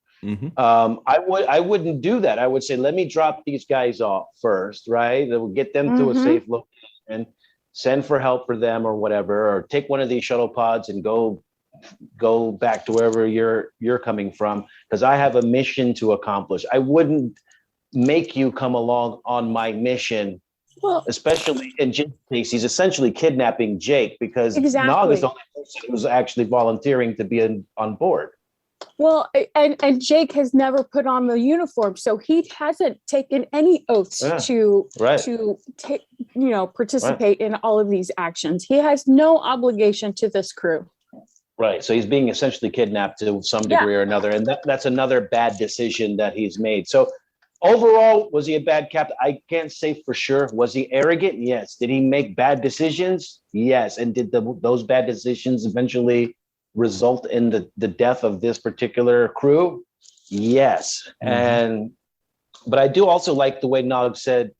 I wouldn't do that. I would say, let me drop these guys off first, right? That will get them to a safe location, send for help for them or whatever, or take one of these shuttle pods and go back to wherever you're coming from, because I have a mission to accomplish. I wouldn't make you come along on my mission. Well, especially in Jake's case, he's essentially kidnapping Jake, because Nog is the only person who's actually volunteering to be on board. Well, and Jake has never put on the uniform, so he hasn't taken any oaths to take, participate in all of these actions. He has no obligation to this crew. Right. So he's being essentially kidnapped to some degree or another, and that's another bad decision that he's made. So overall, was he a bad captain? I can't say for sure. Was he arrogant? Yes. Did he make bad decisions? Yes. And did those bad decisions eventually result in the death of this particular crew? Yes. Mm-hmm. But I do also like the way Nog said,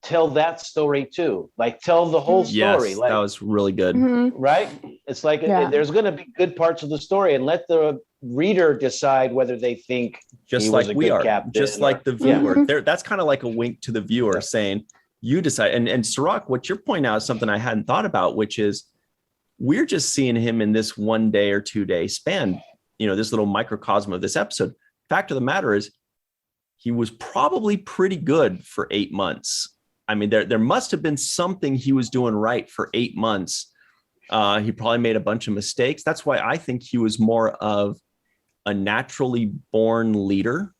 tell that story too. Like, tell the whole story. Yes, like, that was really good. Right? It's like there's going to be good parts of the story, and let the reader decide whether they think just he like was a we good are, captain just like the viewer. That's kind of like a wink to the viewer saying, you decide. And Cirroc, what you're pointing out is something I hadn't thought about, which is we're just seeing him in this 1 day or 2 day span, this little microcosm of this episode. Fact of the matter is, he was probably pretty good for 8 months. I mean, there must have been something he was doing right for 8 months. He probably made a bunch of mistakes. That's why I think he was more of a naturally born leader,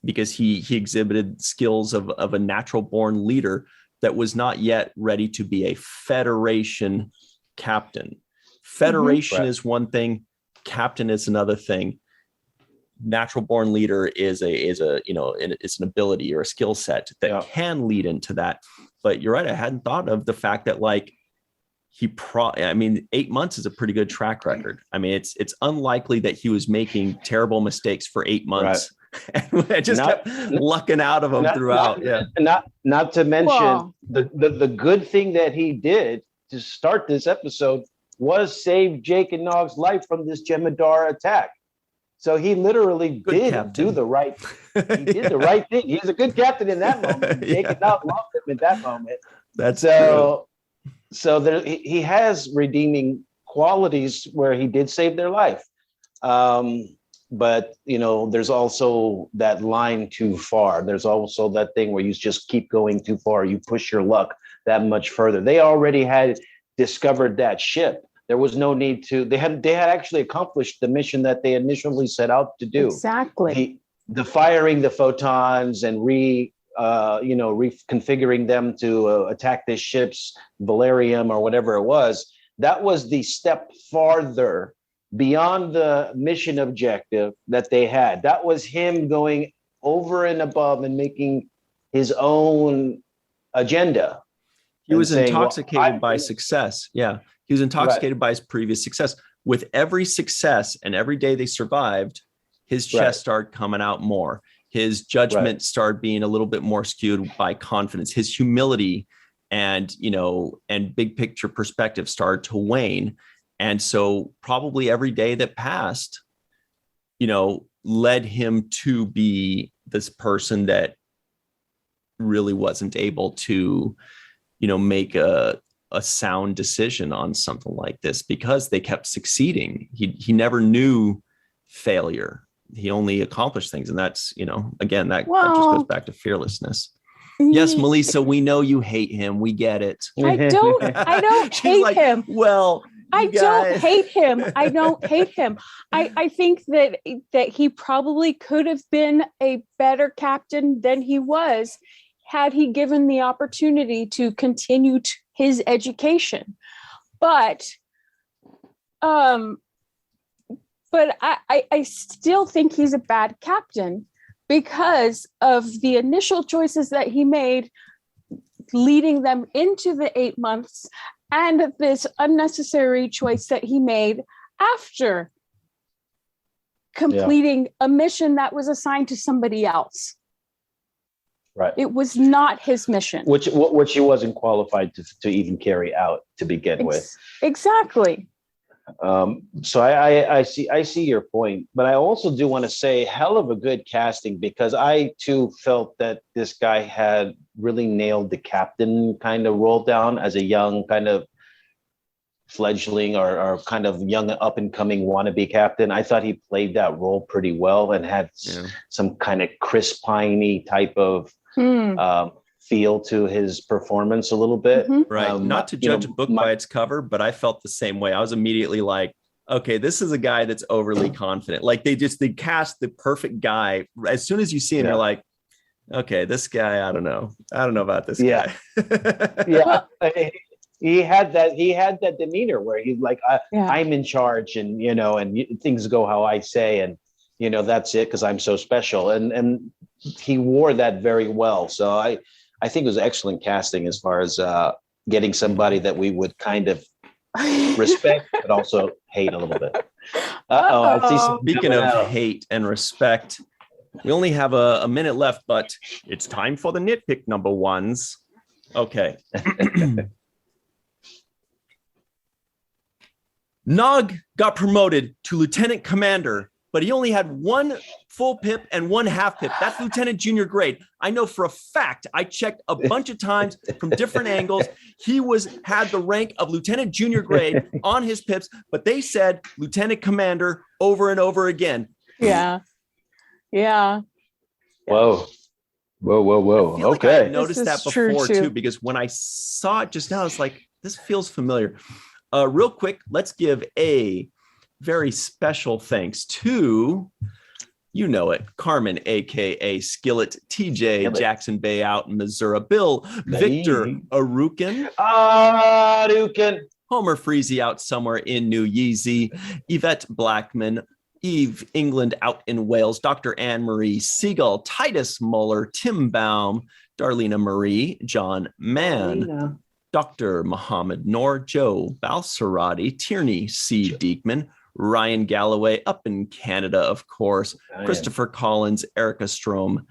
because he exhibited skills of a natural born leader that was not yet ready to be a Federation captain. Federation is one thing, captain is another thing. Natural born leader is it's an ability or a skill set that can lead into that. But you're right, I hadn't thought of the fact that 8 months is a pretty good track record. I mean, it's unlikely that he was making terrible mistakes for 8 months. Right. And I just kept lucking out of them throughout. Not to mention the good thing that he did to start this episode was save Jake and Nog's life from this Jemadar attack. So he literally do the right. He did the right thing. He's a good captain in that moment. Jake and Nog loved him in that moment. That's true. So there, he has redeeming qualities where he did save their life. But there's also that line too far. There's also that thing where you just keep going too far. You push your luck that much further. They already had discovered that ship. There was no need to. They had actually accomplished the mission that they initially set out to do. Exactly. The firing the photons and reconfiguring them to attack this ship's Valerium or whatever it was. That was the step farther beyond the mission objective that they had. That was him going over and above and making his own agenda. He was intoxicated by success. Yeah. He was intoxicated by his previous success. With every success and every day they survived, his chest started coming out more. His judgment started being a little bit more skewed by confidence. His humility and big picture perspective started to wane. And so probably every day that passed, led him to be this person that really wasn't able to, make a sound decision on something like this, because they kept succeeding. He never knew failure. He only accomplished things. And that's, again, that just goes back to fearlessness. Yes, Malissa, we know you hate him. We get it. I don't hate him. Well, I don't hate him. I don't hate him. I think that he probably could have been a better captain than he was had he given the opportunity to continue his education. But I still think he's a bad captain because of the initial choices that he made, leading them into the 8 months, and this unnecessary choice that he made after completing a mission that was assigned to somebody else. Right. It was not his mission. Which he wasn't qualified to even carry out to begin with. Exactly. So I see your point, but I also do want to say hell of a good casting, because I too felt that this guy had really nailed the captain kind of role down as a young kind of fledgling or kind of young up and coming wannabe captain. I thought he played that role pretty well and had some kind of Chris Piney type of feel to his performance a little bit. Right. Not to judge a book by its cover, but I felt the same way. I was immediately like, Okay, this is a guy that's overly confident. Like they cast the perfect guy. As soon as you see him, you're like, okay, this guy, I don't know about this guy. Yeah. He had that demeanor where he's like, I'm in charge, and things go how I say, and that's it because I'm so special. And he wore that very well. So I think it was excellent casting as far as getting somebody that we would kind of respect, but also hate a little bit. I see. Speaking of hate and respect, we only have a minute left, but it's time for the nitpick number ones. Okay. Nog got promoted to lieutenant commander, but he only had one full pip and one half pip. That's lieutenant junior grade. I know for a fact, I checked a bunch of times from different angles. He had the rank of lieutenant junior grade on his pips, but they said lieutenant commander over and over again. Yeah. Whoa. Okay. I noticed that before too, because when I saw it just now, I was like, this feels familiar. Real quick, let's give a very special thanks to, Carmen, aka Skillet, TJ, Jackson-Bey out in Missouri, Bill, Victor, Arucan, Homer Freezy out somewhere in New Yeezy, Yvette Blackmon, Eve England out in Wales, Dr. Marie Segal, Titus Mohler, Tim Baum, Darlena Marie, John Mann, Dr. Mohamed Noor, Joe Balsarotti, Tierney C. Dieckmann, Ryan Galloway up in Canada, of course, Christopher Collins, Erica Strom,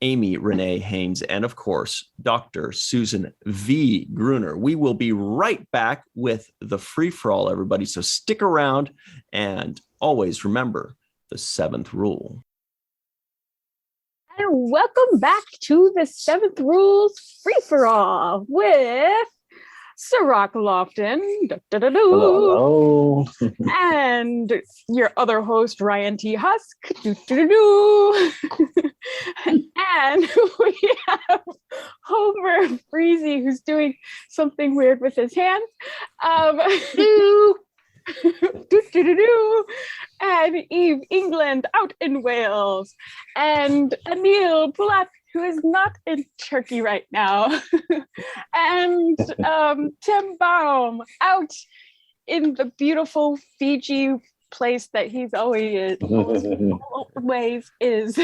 Amy Renee Haynes, and of course, Dr. Susan V. Gruner. We will be right back with the free-for-all, everybody. So stick around and always remember the 7th rule. And welcome back to the 7th Rules Free-for-all with Cirroc Lofton, hello. And your other host, Ryan T. Husk, and we have Homer Freezy, who's doing something weird with his hands. And Eve England out in Wales, and Anil Polat, who is not in Turkey right now, and Tim Baum out in the beautiful Fiji place that he's always is,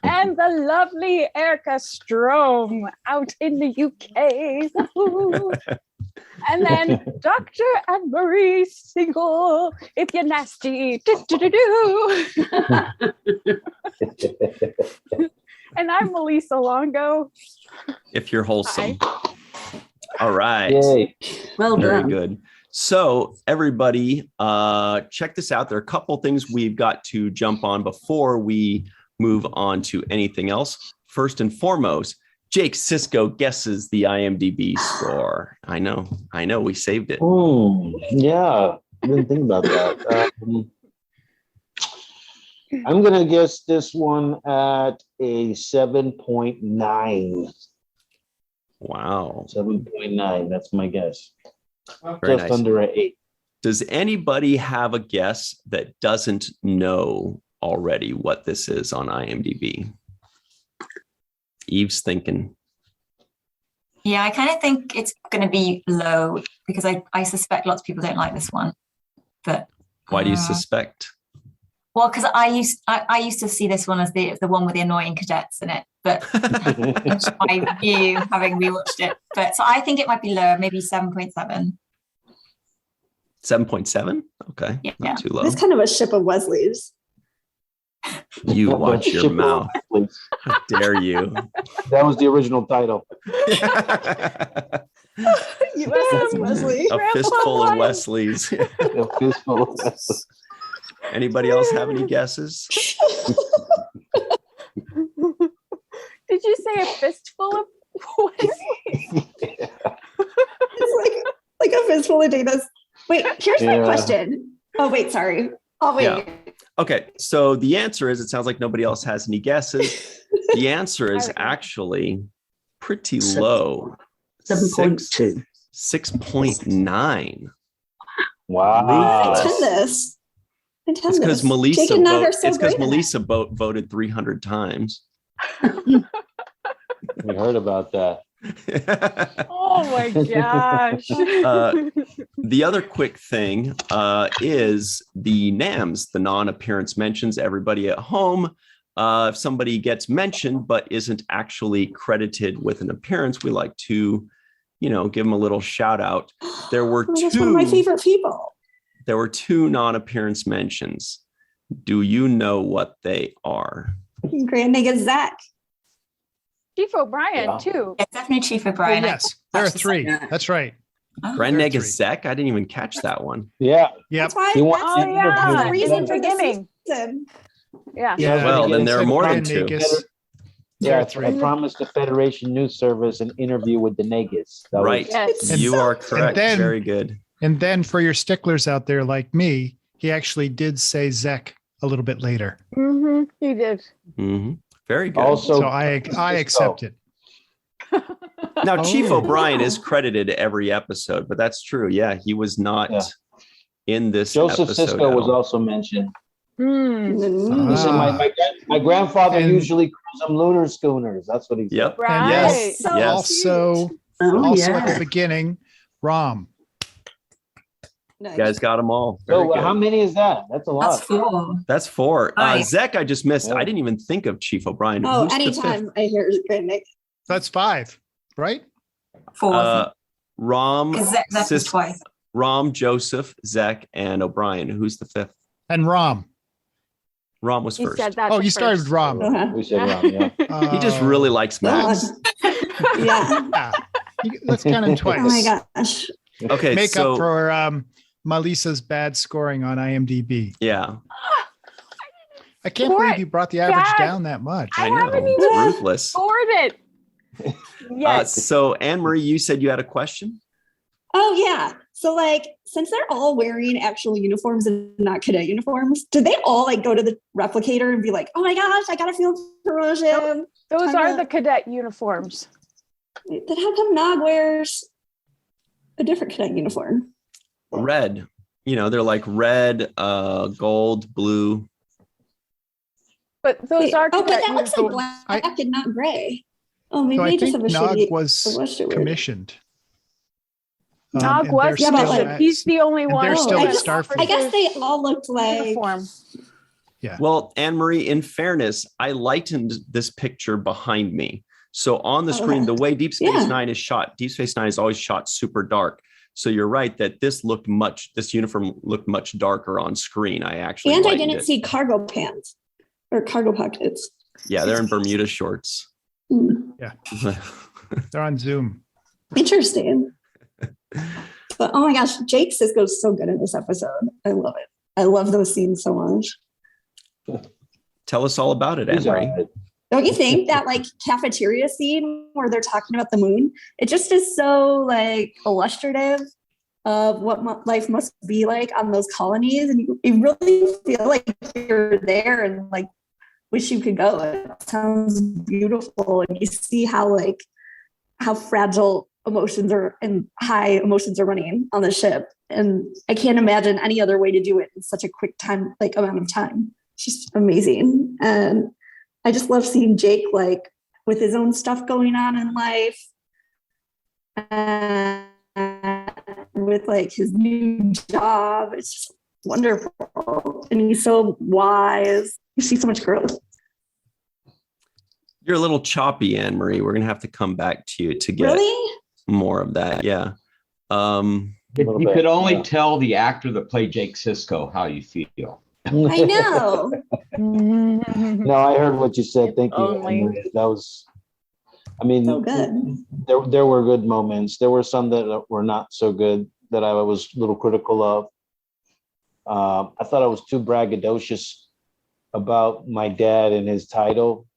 and the lovely Erica Strom out in the UK. And then Dr. and Marie Segal, if you're nasty. And I'm Melissa Longo. If you're wholesome. Hi. All right. Yay. Well Very done. good. So everybody, check this out. There are a couple things we've got to jump on before we move on to anything else. First and foremost, Jake Sisko guesses the IMDb score. I know, we saved it. Yeah, I didn't think about that. I'm going to guess this one at a 7.9. Wow. 7.9, that's my guess. Very Just nice. under an 8. Does anybody have a guess that doesn't know already what this is on IMDb? Eve's thinking. Yeah, I kind of think it's going to be low because I suspect lots of people don't like this one. But Why do you suspect? Well, because I used to see this one as the one with the annoying cadets in it, but that's my view having rewatched it. But so I think it might be lower, maybe 7.7. 7.7? Okay, Yeah. not too low. It's kind of a ship of Wesley's. You watch your mouth. How dare you? That was the original title. USS Wesley. A fistful of Wesleys. A fistful of Wesley. Anybody else have any guesses? Did you say a fistful of Wesley? It's like a fistful of Datas. Wait, here's my question. Oh, wait, sorry. Oh, wait. Yeah. Okay, so the answer is, it sounds like nobody else has any guesses. The answer is actually pretty low. 7.2. 6.9. Wow. I attend this. It's because Malissa, Jake and Nog are so it's because great in Malissa voted 300 times. We heard about that. Oh my gosh. The other quick thing is the NAMs, the non-appearance mentions. Everybody at home, if somebody gets mentioned but isn't actually credited with an appearance, we like to, give them a little shout out. There were That's one of my favorite people. There were 2 non-appearance mentions. Do you know what they are? Grand Nigga Zach. Chief O'Brien, too. Yeah, definitely Chief O'Brien. Oh, yes, there are 3. That's right. Grand there are 3. Negazek? I didn't even catch that one. Yeah. Yep. That's why. He wants Oh, to yeah. That's the reason for Beginning. the season. Yeah. Yeah. Well, then there are more than Grand 2. Negus. Yeah, There are I 3. promised the Federation News Service an interview with the Negus. That was- Right. Yes. You are correct. then- Very good. And then for your sticklers out there like me, he actually did say Zek a little bit later. Mm-hmm. He did. hmm Very good. Also, So I accept it. Now, Chief Oh. O'Brien is credited every episode, but that's true. Yeah, he was not Yeah. in this Joseph episode. Sisko at was all. also mentioned. Mm. He said, my grandfather And- usually calls them lunar schooners. That's what he said. Yep. Right. yes. So Yes. Also, at the beginning, Rom. You guys got them all. Very So good. how many is that? That's a That's lot. 4. That's 4. Nice. Zek, I just missed. Yeah. I didn't even think of Chief O'Brien. Oh, Who's the anytime I hear Grand Nigga. That's 5, right? 4. fifth? Rom, Because Zach was Sis- twice. Rom, Joseph, Zek, and O'Brien. Who's the 5th? And Rom. Rom was You first. said that. Oh, the you started first. Rom. Uh-huh. We said wrong, yeah. He just really likes Max. Yeah. Yeah. Let's count him twice. Oh my gosh. Okay, Make so up for Melissa's bad scoring on IMDb. yeah, I can't Score believe it. you brought the average Dad. down that much. I I know. haven't It's even ruthless. scored it. Yes. So Anne-Marie, you said you had a question? Oh yeah. So like, since they're all wearing actual uniforms and not cadet uniforms, did they all like go to the replicator and be like, "Oh my gosh, I got a field promotion"? Those Kinda- are the cadet uniforms. Then how come Nog wears a different cadet uniform? Red. They're like red, gold, blue. But those Wait, are but cadet that looks like uniforms. black and not gray. Oh, maybe So I I just think have a Nog shitty. was washed it weird. commissioned. Nog And was they're Yeah, but, still like, at- he's the only and one. they're who still at has Starfleet. offered I guess his they all looked like. uniform. Well, Anne-Marie, in fairness, I lightened this picture behind me. So on the screen, the way Deep Space Yeah. Nine is shot, Deep Space Nine is always shot super dark. So you're right that this uniform looked much darker on screen. I actually And I lightened didn't it. see cargo pants or cargo pockets. Yeah, they're in Bermuda shorts. Hmm. They're on Zoom. Interesting. But oh my gosh, Jake Sisko's so good in this episode. I love it. I love those scenes so much. Tell us all about it, He's all Anne-Marie. right. Don't you think that like cafeteria scene where they're talking about the moon, it just is so like illustrative of what life must be like on those colonies, and you really feel like you're there and like wish you could go. It sounds beautiful, and you see how fragile emotions are and high emotions are running on the ship. And I can't imagine any other way to do it in such a quick time, like amount of time. It's just amazing. And I just love seeing Jake like with his own stuff going on in life, and with like his new job. It's just wonderful. And he's so wise. You see so much growth. You're a little choppy, Anne-Marie. We're going to have to come back to you to get Really? more of that. Yeah. little You bit, could only yeah. tell the actor that played Jake Sisko how you feel. I know. No, I heard what you said. Thank you. Only. Anne-Marie. That was, I mean, So good. there were good moments. There were some that were not so good that I was a little critical of. I thought I was too braggadocious about my dad and his title.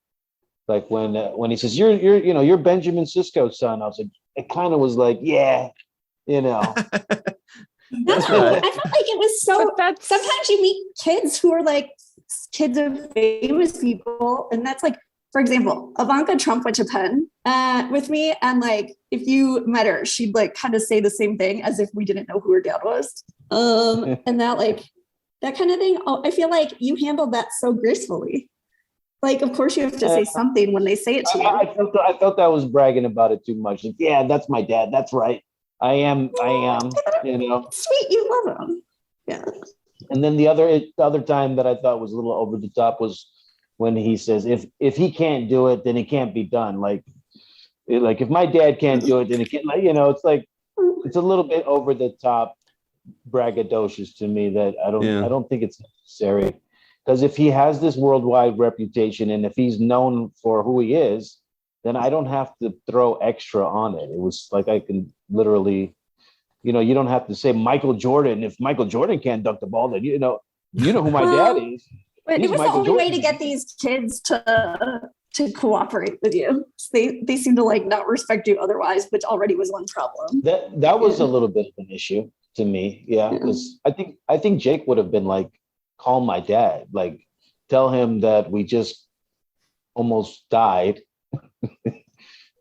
Like when he says, you're Benjamin Sisko's son. I was like, it kind of was like, yeah, That's right. I felt like it was so. But that's Sometimes you meet kids who are like kids of famous people, and that's like, for example, Ivanka Trump went to Penn with me, and like if you met her, she'd like kind of say the same thing as if we didn't know who her dad was. And that kind of thing. Oh, I feel like you handled that so gracefully. Like, of course you have to say something when they say it to you. I felt I was bragging about it too much. Like, yeah, that's my dad. That's right. I am, Sweet, you love him. Yeah. And then the other time that I thought was a little over the top was when he says, if he can't do it, then it can't be done. Like if my dad can't do it, then it can't, it's like, it's a little bit over the top braggadocious to me that I don't think it's necessary. Because if he has this worldwide reputation and if he's known for who he is, then I don't have to throw extra on it. It was like I can literally, you don't have to say Michael Jordan. If Michael Jordan can't dunk the ball, then you know who my dad is. But it was Michael the only way to get these kids to cooperate with you. They seem to not respect you otherwise, which already was one problem. That was a little bit of an issue to me. Yeah, because I think Jake would have been like, call my dad, like tell him that we just almost died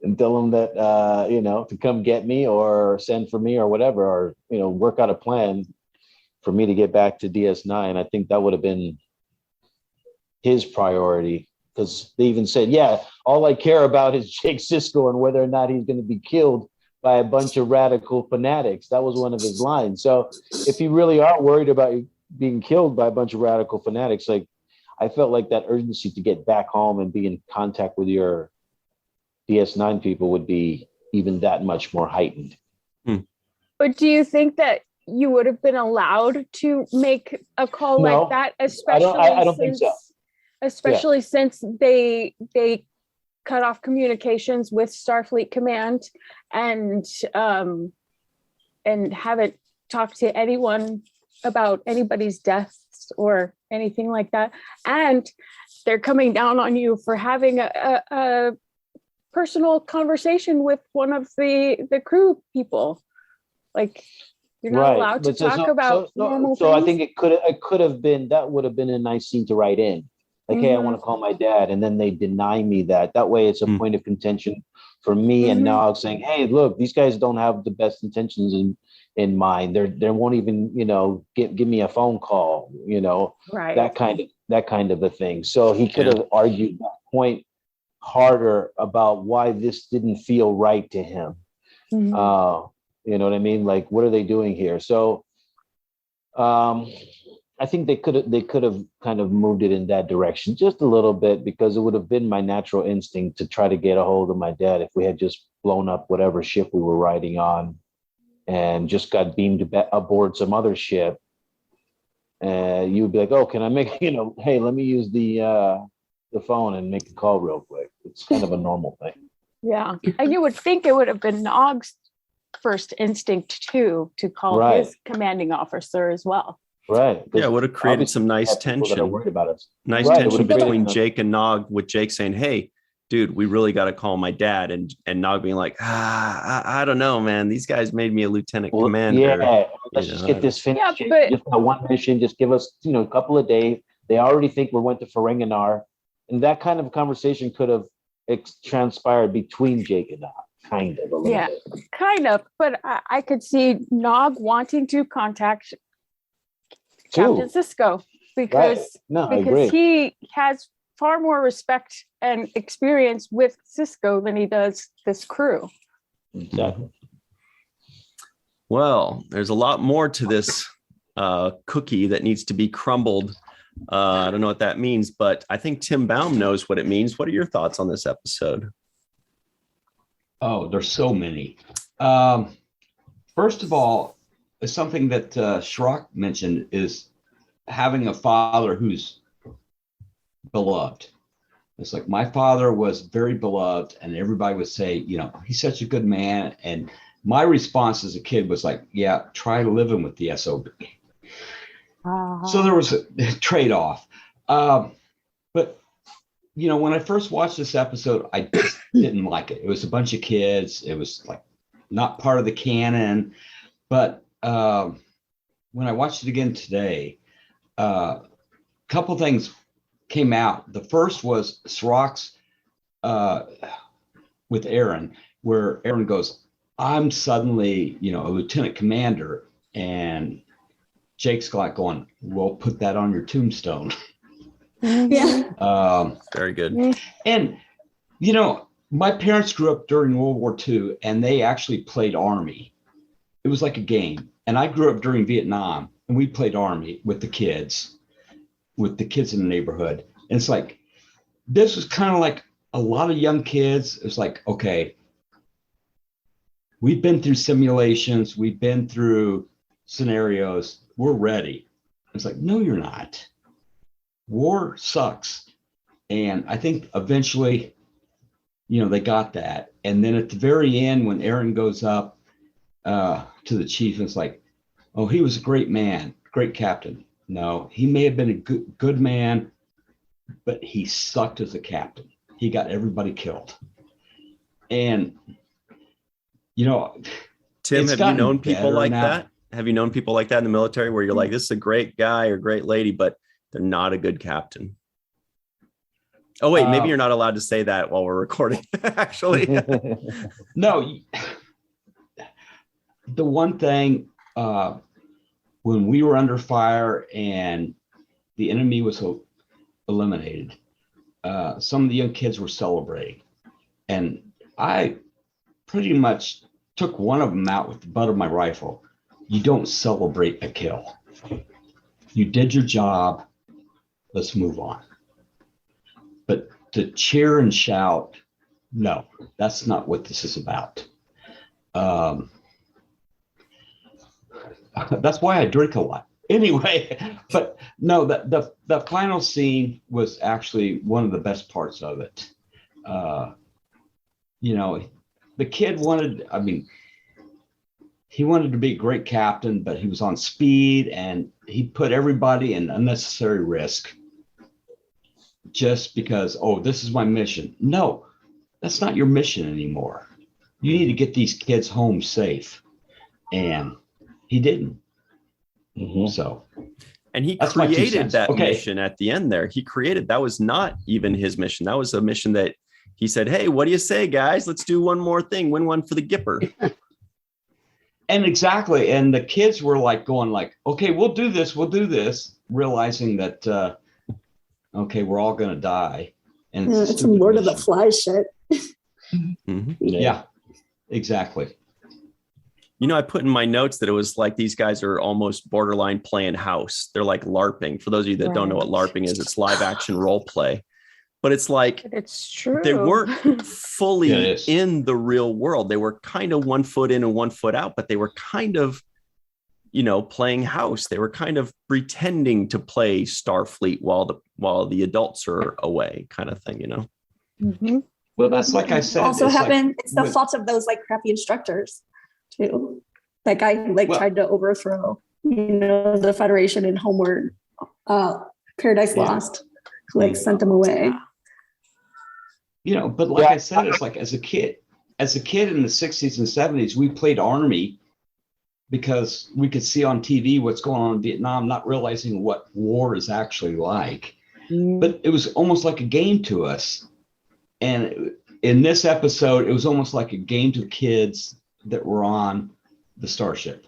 and tell him that to come get me or send for me or whatever, or work out a plan for me to get back to DS9. I think that would have been his priority, because they even said, yeah, all I care about is Jake Sisko and whether or not he's going to be killed by a bunch of radical fanatics. That was one of his lines. So if you really are worried about being killed by a bunch of radical fanatics, like I felt like that urgency to get back home and be in contact with your DS9 people would be even that much more heightened. But do you think that you would have been allowed to make a call like that, especially I don't think so. Especially since they cut off communications with Starfleet Command and haven't talked to anyone about anybody's deaths or anything like that, and they're coming down on you for having a personal conversation with one of the crew people. Like, you're not allowed to talk about normal things. So I think it could have been, that would have been a nice scene to write in. Like, hey, I want to call my dad, and then they deny me that. That way it's a point of contention for me and Nog saying, hey, look, these guys don't have the best intentions in mind. They won't even, give me a phone call, right. that kind of a thing. So he could have argued that point harder about why this didn't feel right to him. You know what I mean? Like, what are they doing here? So I think they could have kind of moved it in that direction just a little bit, because it would have been my natural instinct to try to get a hold of my dad if we had just blown up whatever ship we were riding on and just got beamed aboard some other ship. You would be like, oh, can I make, hey, let me use the phone and make a call real quick. It's kind of a normal thing. Yeah. And you would think it would have been Nog's first instinct too, to call his commanding officer as well. Right. Yeah, it would have created some nice tension. Worried about us. Nice tension between Jake and Nog, with Jake saying, hey, dude, we really got to call my dad. And Nog being like, I don't know, man. These guys made me a lieutenant commander. Yeah, let's just get this finished. Yeah, just one mission. Just give us, a couple of days. They already think we went to Ferenginar. And that kind of conversation could have transpired between Jake and Nog. Kind of. Kind of. But I could see Nog wanting to contact Captain Sisko because he has far more respect and experience with Sisko than he does this crew. Exactly. Well, there's a lot more to this cookie that needs to be crumbled. I don't know what that means, but I think Tim Baum knows what it means. What are your thoughts on this episode? Oh, there's so many. First of all, something that Cirroc mentioned is having a father who's beloved. It's like, my father was very beloved, and everybody would say, he's such a good man. And my response as a kid was like, yeah, try living with the SOB. So there was a trade-off. But, when I first watched this episode, I just didn't like it. It was a bunch of kids. It was like not part of the canon. But when I watched it again today, a couple things came out. The first was Cirroc's with Aaron, where Aaron goes, I'm suddenly, a lieutenant commander, and Jake's like going, well, put that on your tombstone. Yeah. Very good. And, you know, my parents grew up during World War II, and they actually played Army. It was like a game. And I grew up during Vietnam, and we played Army with the kids in the neighborhood. And it's like, this was kind of like a lot of young kids. It was like, okay, we've been through simulations. We've been through scenarios. We're ready. It's like, no, you're not. War sucks. And I think eventually, you know, they got that. And then at the very end, when Aaron goes up to the chief, it's like, oh, he was a great man, great captain. No, he may have been a good man, but he sucked as a captain. He got everybody killed. And, you know, Tim, have you known people like now. that? Have you known people like that in the military where you're like, this is a great guy or great lady, but they're not a good captain? Oh, wait, maybe you're not allowed to say that while we're recording, actually. No, the one thing, when we were under fire and the enemy was eliminated, some of the young kids were celebrating. And I pretty much took one of them out with the butt of my rifle. You don't celebrate a kill. You did your job. Let's move on. But to cheer and shout, no, that's not what this is about. That's why I drink a lot. Anyway, but no, the final scene was actually one of the best parts of it. You know, the kid he wanted to be a great captain, but he was on speed and he put everybody in unnecessary risk just because, oh, this is my mission. No, that's not your mission anymore. You need to get these kids home safe. And he didn't. Mhm. So, And he That's my 2 created cents. that Okay. mission at the end there. That was not even his mission. That was a mission that he said, hey, what do you say, guys? Let's do one more thing. Win one for the Gipper. and exactly. And the kids were like going like, okay, we'll do this, realizing that, okay, we're all going to die. And Yeah, a it's some stupid Lord of the mission. Flies shit. Mhm. Yeah, exactly. You know, I put in my notes that it was like these guys are almost borderline playing house. They're like LARPing. For those of you that don't know what LARPing is, it's live action role play. But it's like But it's true. they weren't fully Yeah, it is. in the real world. They were kind of 1 foot in and 1 foot out, but they were kind of, you know, playing house. They were kind of pretending to play Starfleet while the adults are away, kind of thing, you know. Mhm. Well, that's like I said. Also it's like happened. It's the with- fault of those like crappy instructors too. That guy like Well- tried to overthrow, the Federation in Homeward, Paradise Yeah. Lost, who like sent them away. You know, but like Yeah. I said, it's like as a kid in the 60s and 70s, we played Army because we could see on TV what's going on in Vietnam, not realizing what war is actually like. But it was almost like a game to us. And in this episode, it was almost like a game to the kids that were on the starship.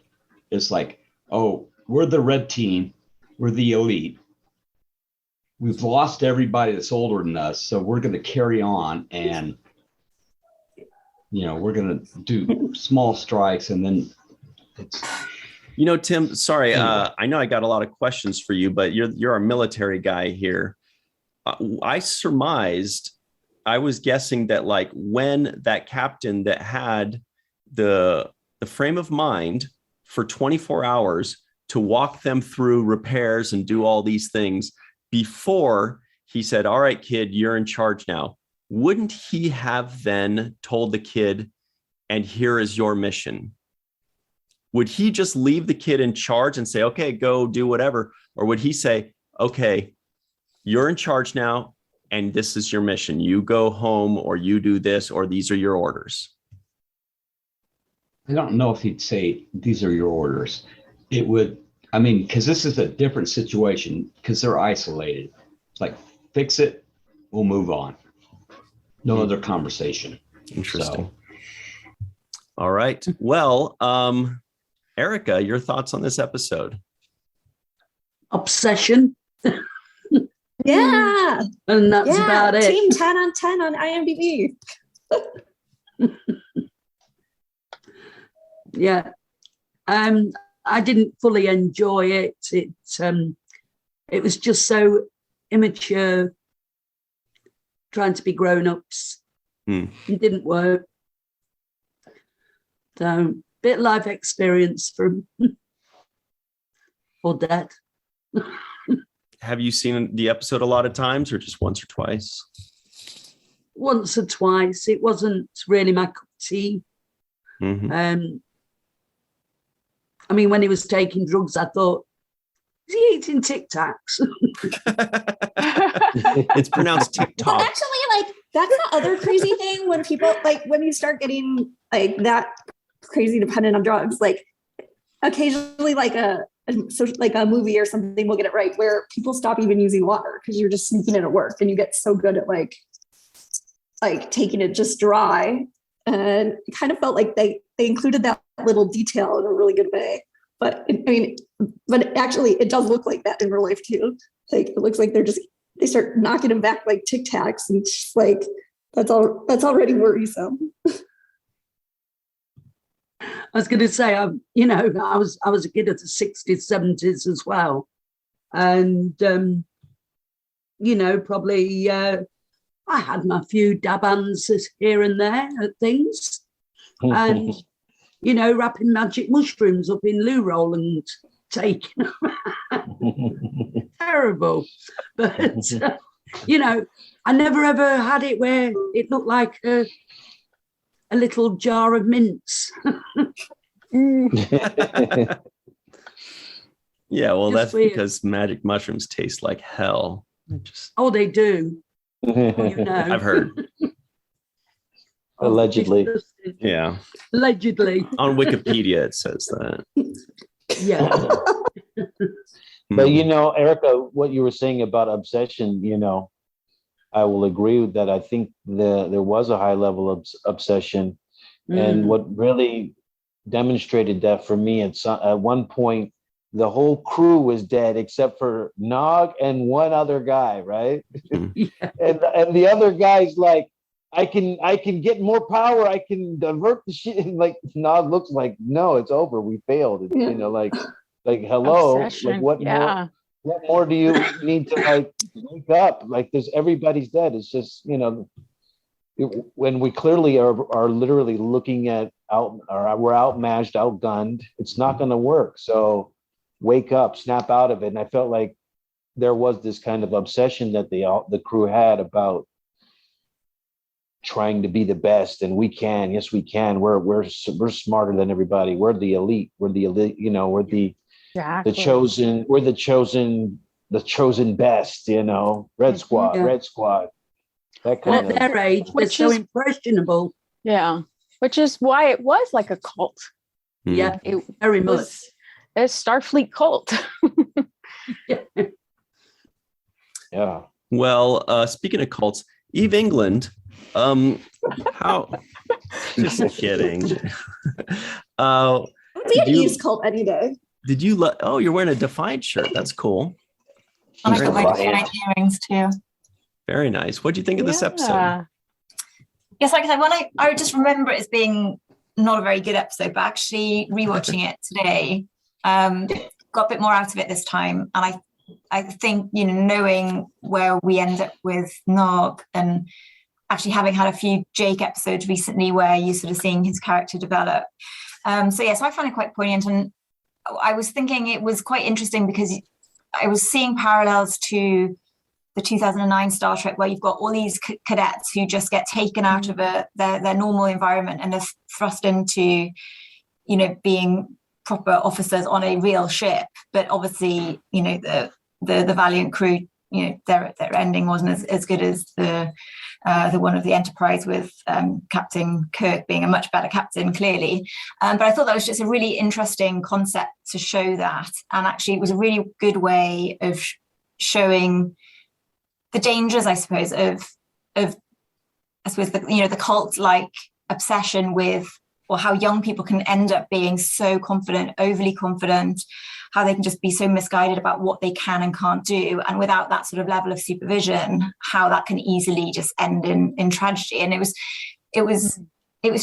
It's like, oh, we're the red team. We're the elite. We've lost everybody that's older than us. So we're going to carry on and, we're going to do small strikes. And then it's, You know, Tim, sorry, Anyway. I know I got a lot of questions for you, but you're our military guy here. I surmised, I was guessing that like when that captain that had the frame of mind for 24 hours to walk them through repairs and do all these things before he said, all right, kid, you're in charge now. Wouldn't he have then told the kid, and here is your mission? Would he just leave the kid in charge and say, okay, go do whatever? Or would he say, okay, you're in charge now, and this is your mission. You go home, or you do this, or these are your orders? I don't know if he'd say, these are your orders. It would, because this is a different situation because they're isolated. It's like, fix it, we'll move on. No other conversation. Interesting. All right. Well, Erica, your thoughts on this episode? Obsession. Yeah. And that's about it. Team 10 on 10 on IMDb. Yeah. I didn't fully enjoy it. It was just so immature, trying to be grown-ups. It didn't work. So, bit life experience from or death. Have you seen the episode a lot of times or just once or twice? Once or twice. It wasn't really my cup of tea. Mm-hmm. I mean, when he was taking drugs, I thought, is he eating Tic Tacs? It's pronounced TikTok. Well, actually, like, that's the other crazy thing when people, like, when you start getting, like, that crazy dependent on drugs, like, occasionally, like, a movie or something will get it right where people stop even using water because you're just sneaking it at work and you get so good at, like taking it just dry. And it kind of felt like they included that little detail in a really good way. But but actually it does look like that in real life too. Like it looks like they start knocking them back like Tic Tacs, and just like that's already worrisome. I was going to say, I was a kid of the 60s, 70s as well. And, probably I had my few dab hands here and there at things. And, wrapping magic mushrooms up in loo roll and taking them. Terrible. But, I never ever had it where it looked like a little jar of mints. Yeah, well, Just that's weird. because magic mushrooms taste like hell. Oh, they do. I've heard. Allegedly. Yeah. Allegedly. On Wikipedia, it says that. Yeah. But Erica, what you were saying about obsession, I will agree with that. I think there was a high level of obsession. And what really demonstrated that for me, at one point, the whole crew was dead except for Nog and one other guy, right? Yeah. and the other guy's like, I can get more power. I can divert the shit. And like Nog looks like, no, it's over. We failed. Like hello, Obsession. like what more? What more do you need to like wake up? Like everybody's dead. It's just when we clearly are literally looking at we're outmatched, outgunned. It's not going to work. So wake up, snap out of it. And I felt like there was this kind of obsession that the crew had about trying to be the best, and we can. Yes, we can. We're smarter than everybody. We're the elite. We're the elite. We're the chosen. We're the chosen best. Red Squad, Yeah. Red Squad. That kind At their age, they're so impressionable. Yeah, which is why it was like a cult. Yeah, It very much. was a Starfleet cult. Yeah. Well, speaking of cults, Eve England, how? Just kidding. I'd be an Eve's cult any day. Did you? Oh, you're wearing a Defiant shirt. That's cool. And I got my Defiant earrings too. Very nice. What do you think of this episode? Yes, like I said, when I just remember it as being not a very good episode, but actually rewatching it today, got a bit more out of it this time. And I think, knowing where we end up with Nog and actually having had a few Jake episodes recently where you're sort of seeing his character develop. So I found it quite poignant. And I was thinking it was quite interesting because I was seeing parallels to the 2009 Star Trek, where you've got all these cadets who just get taken out of their normal environment and they're thrust into, being proper officers on a real ship. But obviously, the Valiant crew, their ending wasn't as good as the one of the Enterprise, with Captain Kirk being a much better captain, clearly. But I thought that was just a really interesting concept to show that. And actually, it was a really good way of showing the dangers, I suppose, of the cult-like obsession with, or how young people can end up being so confident, overly confident, how they can just be so misguided about what they can and can't do. And without that sort of level of supervision, how that can easily just end in tragedy. And it was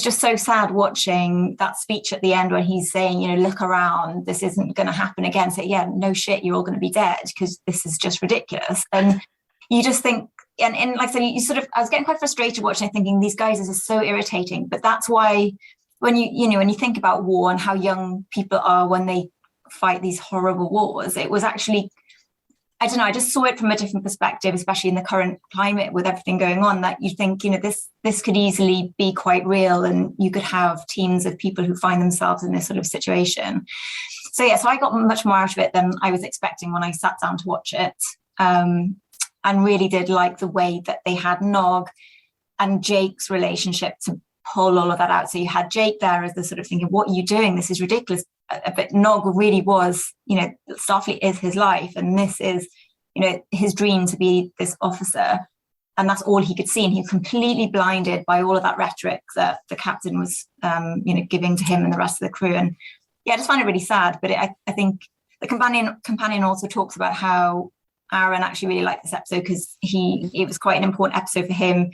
just so sad watching that speech at the end where he's saying, you know, look around, this isn't going to happen again. So yeah, no shit, you're all going to be dead because this is just ridiculous. And you just think, and like I said, you sort of, I was getting quite frustrated watching it, thinking these guys are so irritating. But that's why when you think about war and how young people are when they fight these horrible wars, it was actually, I don't know, I just saw it from a different perspective, especially in the current climate with everything going on, that you think, you know, this could easily be quite real, and you could have teams of people who find themselves in this sort of situation. So yeah, so I got much more out of it than I was expecting when I sat down to watch it. And really did like the way that they had Nog and Jake's relationship to pull all of that out. So you had Jake there as the sort of thinking, what are you doing? This is ridiculous. But Nog really was, you know, Starfleet is his life. And this is, you know, his dream to be this officer. And that's all he could see. And he was completely blinded by all of that rhetoric that the captain was, you know, giving to him and the rest of the crew. And yeah, I just find it really sad. But I think the companion also talks about how Aaron actually really liked this episode because it was quite an important episode for him,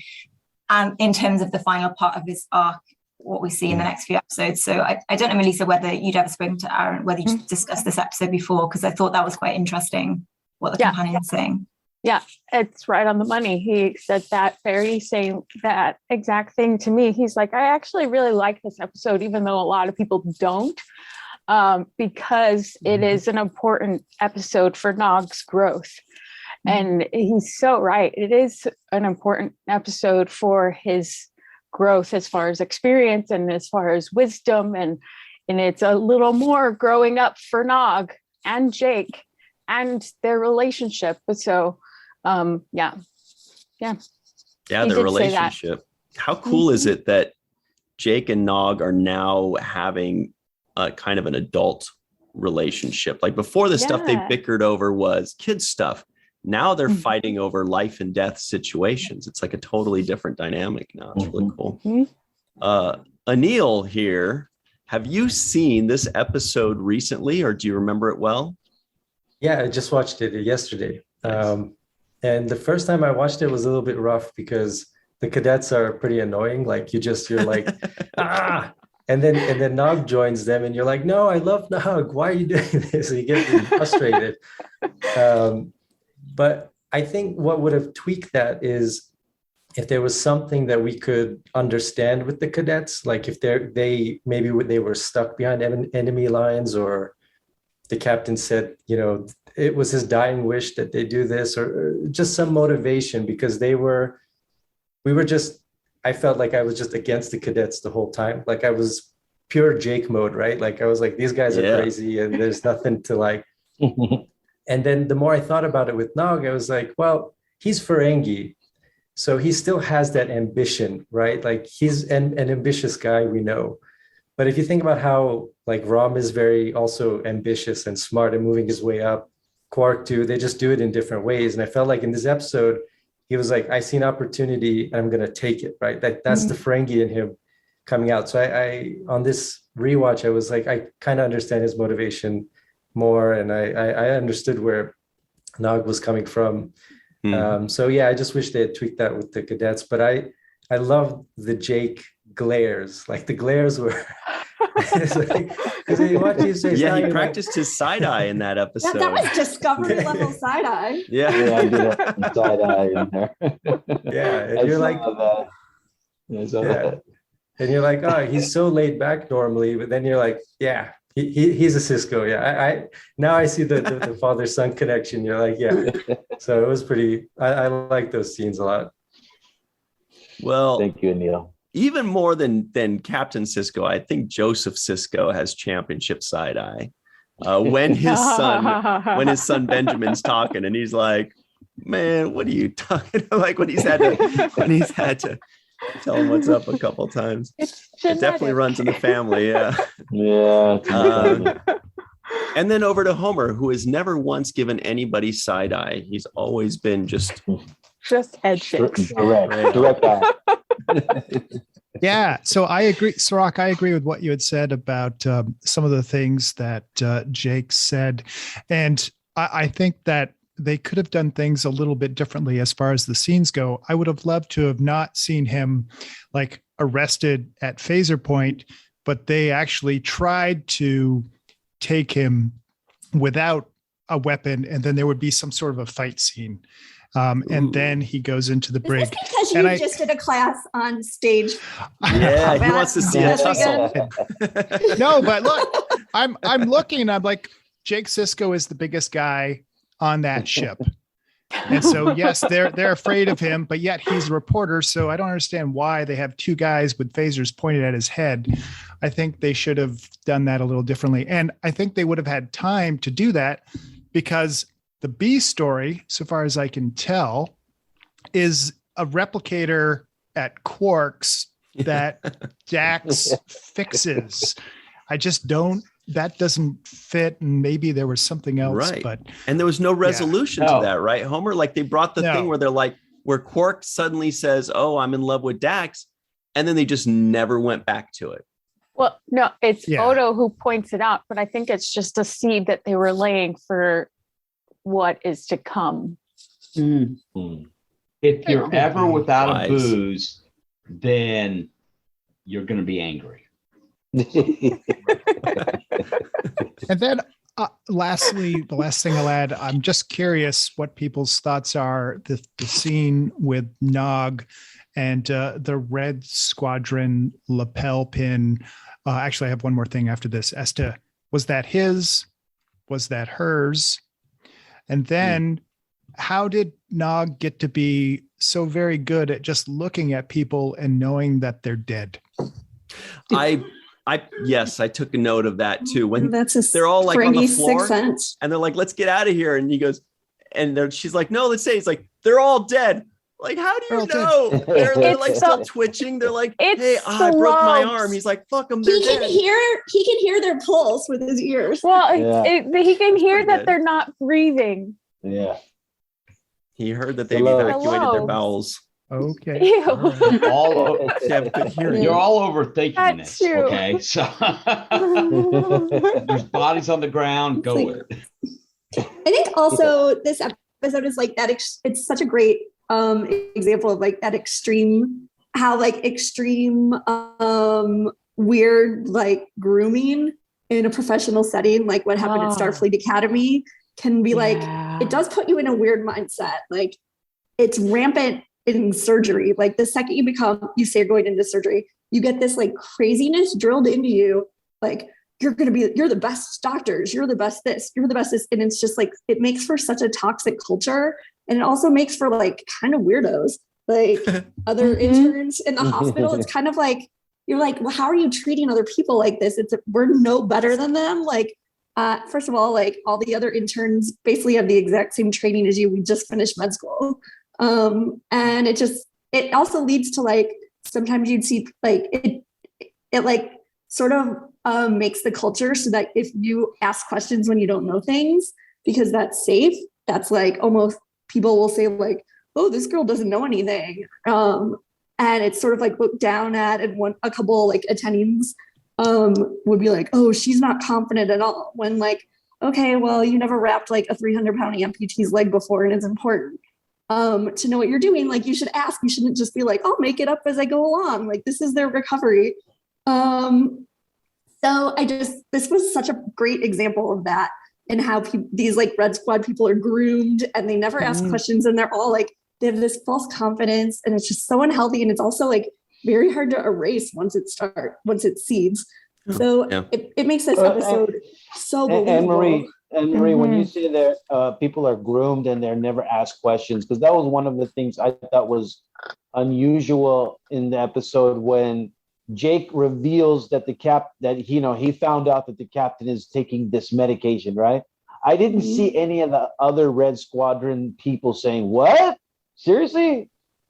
and in terms of the final part of his arc, what we see in the next few episodes. So I don't know, Malissa, whether you'd ever spoken to Aaron, whether you discussed this episode before, because I thought that was quite interesting what the companion's saying. Yeah, it's right on the money. He said that that exact thing to me. He's like, I actually really like this episode, even though a lot of people don't. Because it is an important episode for Nog's growth. And he's so right. It is an important episode for his growth as far as experience and as far as wisdom. And it's a little more growing up for Nog and Jake and their relationship. So, yeah, their relationship. How cool is it that Jake and Nog are now having kind of an adult relationship? Like before, the stuff they bickered over was kids stuff. Now they're fighting over life and death situations. It's like a totally different dynamic now. It's really cool. Anil here, have you seen this episode recently, or do you remember it well? Yeah, I just watched it yesterday. Nice. And the first time I watched it was a little bit rough because the cadets are pretty annoying. Like you're like, ah. And then Nog joins them and you're like, no, I love Nog. Why are you doing this? So you get really frustrated. But I think what would have tweaked that is if there was something that we could understand with the cadets, like if they were stuck behind enemy lines, or the captain said, you know, it was his dying wish that they do this, or just some motivation, because I felt like I was just against the cadets the whole time. Like I was pure Jake mode, right? Like I was like, these guys are crazy and there's nothing to like. And then the more I thought about it with Nog, I was like, well, he's Ferengi. So he still has that ambition, right? Like he's an ambitious guy, we know. But if you think about how like Rom is very also ambitious and smart and moving his way up, Quark too, they just do it in different ways. And I felt like in this episode, he was like, I see an opportunity and I'm going to take it, right? That's the Ferengi in him coming out. So I on this rewatch, I was like, I kind of understand his motivation more. And I understood where Nog was coming from. So yeah, I just wish they had tweaked that with the cadets. But I love the Jake glares. Like the glares were... he practiced his side-eye in that episode. Yeah, that was Discovery level side-eye. Yeah, I did a side-eye in there. Yeah, and you're like, and you're like, oh, he's so laid back normally, but then you're like, yeah, he's a Sisko. Yeah, now I see the father-son connection. You're like, yeah. So it was pretty. I like those scenes a lot. Well, thank you, Anil. Even more than Captain Sisko, I think Joseph Sisko has championship side eye. When his son Benjamin's talking, and he's like, "Man, what are you talking?" Like when he's had to tell him what's up a couple times. It definitely runs in the family. Yeah. Yeah. And then over to Homer, who has never once given anybody side eye. He's always been just head shakes. Direct eye. Yeah. So I agree, Cirroc, I agree with what you had said about some of the things that Jake said. And I think that they could have done things a little bit differently as far as the scenes go. I would have loved to have not seen him like arrested at Phaser Point, but they actually tried to take him without a weapon, and then there would be some sort of a fight scene. And then he goes into the brig. Is this because you just did a class on stage? Yeah, he wants to see a tussle. No, but look, I'm looking and I'm like, Jake Sisko is the biggest guy on that ship. And so, yes, they're afraid of him, but yet he's a reporter. So I don't understand why they have two guys with phasers pointed at his head. I think they should have done that a little differently. And I think they would have had time to do that because the B story, so far as I can tell, is a replicator at Quark's that Dax fixes. I just don't. That doesn't fit, and maybe there was something else, right? But and there was no resolution to that, right, Homer? Like they brought the thing where they're like, where Quark suddenly says, "Oh, I'm in love with Dax," and then they just never went back to it. Well, no, it's Odo who points it out, but I think it's just a seed that they were laying for what is to come. Mm-hmm. If you're ever without a booze, then you're going to be angry. And then lastly, the last thing I'll add, I'm just curious what people's thoughts are, the scene with Nog and the Red Squadron lapel pin. Actually, I have one more thing after this. As to, was that his? Was that hers? And then how did Nog get to be so very good at just looking at people and knowing that they're dead? Yes, I took a note of that too. When they're all like on the floor and they're like, let's get out of here. And he goes, and she's like, no, let's say, he's like, they're all dead. Like, how do you know? They're like still twitching. They're like, hey, I broke my arm. He's like, fuck them. He can hear their pulse with his ears. Well, he can hear that they're not breathing. Yeah. He heard that they've evacuated their bowels. Okay. You're all overthinking this. True. Okay. So there's bodies on the ground. Go with it. I think also this episode is like that. It's such a great example of like that extreme, how like extreme weird like grooming in a professional setting, like what happened at Starfleet Academy, can be like, it does put you in a weird mindset. Like it's rampant in surgery. Like the second you say you're going into surgery, you get this like craziness drilled into you. Like you're the best doctors. You're the best this, you're the best this. And it's just like, it makes for such a toxic culture. And it also makes for like kind of weirdos, like other interns in the hospital. It's kind of like, you're like, well, how are you treating other people like this? We're no better than them. Like, first of all, like all the other interns basically have the exact same training as you. We just finished med school. And it also leads to like, sometimes you'd see like, it like sort of makes the culture so that if you ask questions when you don't know things, because that's safe, that's like almost, people will say like, oh, this girl doesn't know anything. And it's sort of like looked down at, and a couple like attendings would be like, oh, she's not confident at all. When like, okay, well, you never wrapped like a 300-pound amputee's leg before, and it's important to know what you're doing. Like you should ask, you shouldn't just be like, I'll make it up as I go along. Like this is their recovery. So this was such a great example of that, and how these like Red Squad people are groomed and they never ask questions, and they're all like, they have this false confidence, and it's just so unhealthy. And it's also like very hard to erase once it seeds. So it makes this episode so believable. And Marie, when you say that people are groomed and they're never asked questions, because that was one of the things I thought was unusual in the episode when Jake reveals that he found out that the captain is taking this medication, right? I didn't see any of the other Red Squadron people saying, what? Seriously?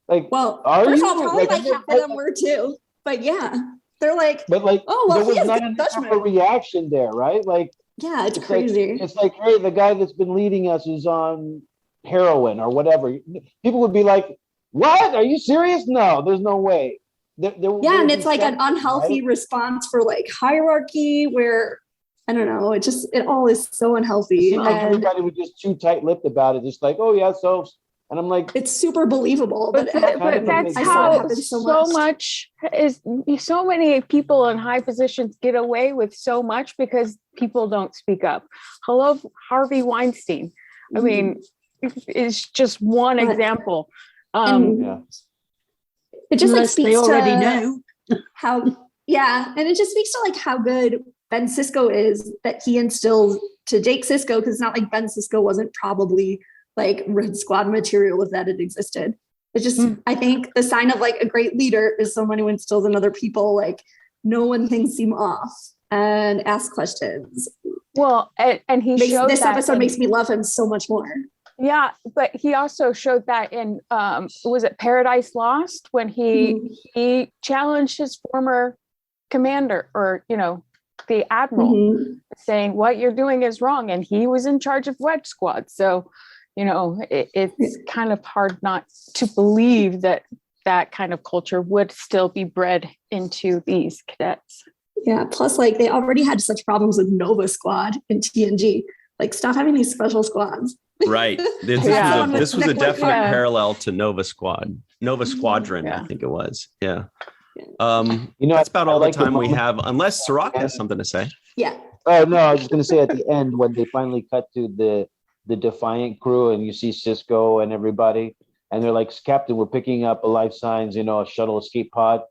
Like, well, first of all, probably like half of them were too. But yeah, they're like, but like, oh, well, there was not enough of a reaction there, right? Like, yeah, it's crazy. It's like, hey, the guy that's been leading us is on heroin or whatever. People would be like, what? Are you serious? No, there's no way. Yeah, and it's like an unhealthy response for like hierarchy where I don't know, it all is so unhealthy. Like everybody was just too tight-lipped about it, just like, oh yeah, so, and I'm like, it's super believable, but that's how so many people in high positions get away with so much because people don't speak up. Hello, Harvey Weinstein. I mean, it's just one example. It just like speaks they already to know how, and it just speaks to like how good Ben Sisko is that he instills to Jake Sisko, because it's not like Ben Sisko wasn't probably like Red Squad material if that had existed. It's just, I think the sign of like a great leader is someone who instills in other people, like know when things seem off and ask questions. Well, and he showed this that episode makes me love him so much more. Yeah, but he also showed that in was it Paradise Lost when he challenged his former commander, or the admiral, saying what you're doing is wrong, and he was in charge of Red Squad. So it's kind of hard not to believe that kind of culture would still be bred into these cadets. Yeah, plus like they already had such problems with Nova Squad in TNG. Like, stop having these special squads. Right. This was a definite parallel to Nova Squadron, I think it was. Yeah. That's about all the time we have, unless Cirroc has something to say. Yeah. Oh no, I was just gonna say at the end when they finally cut to the Defiant crew and you see Sisko and everybody, and they're like, Captain, we're picking up a life signs, a shuttle escape pod.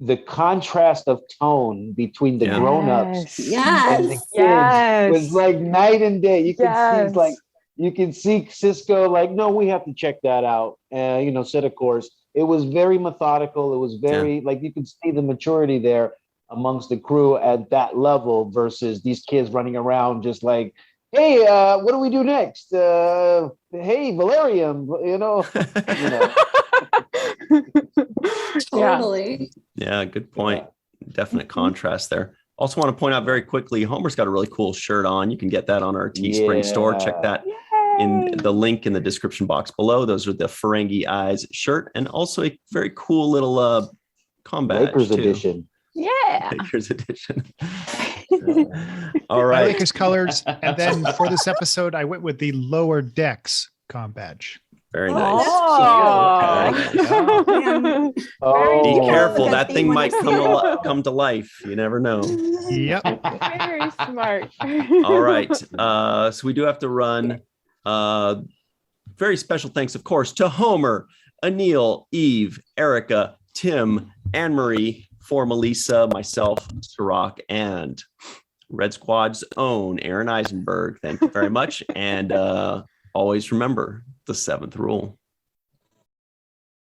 The contrast of tone between the grown-ups and the kids was like night and day. You can see you can see Sisko like, no, we have to check that out. Set a course. It was very methodical. It was very like you could see the maturity there amongst the crew at that level versus these kids running around just like, hey, what do we do next? Hey, Valerium, Totally. Yeah, good point. Definite contrast there. Also want to point out very quickly, Homer's got a really cool shirt on. You can get that on our Teespring store. Check that in the link in the description box below. Those are the Ferengi Eyes shirt, and also a very cool little combat Lakers edition. Yeah. Lakers edition. All right. Lakers colors. And then for this episode, I went with the Lower Decks com badge. Very nice. Be careful. That thing might come to life. You never know. Yep. Very smart. All right. So we do have to run. Very special thanks, of course, to Homer, Anil, Eve, Erica, Tim, Anne-Marie, for Malissa, myself, Cirroc, and Red Squad's own Aaron Eisenberg. Thank you very much. And always remember the 7th rule.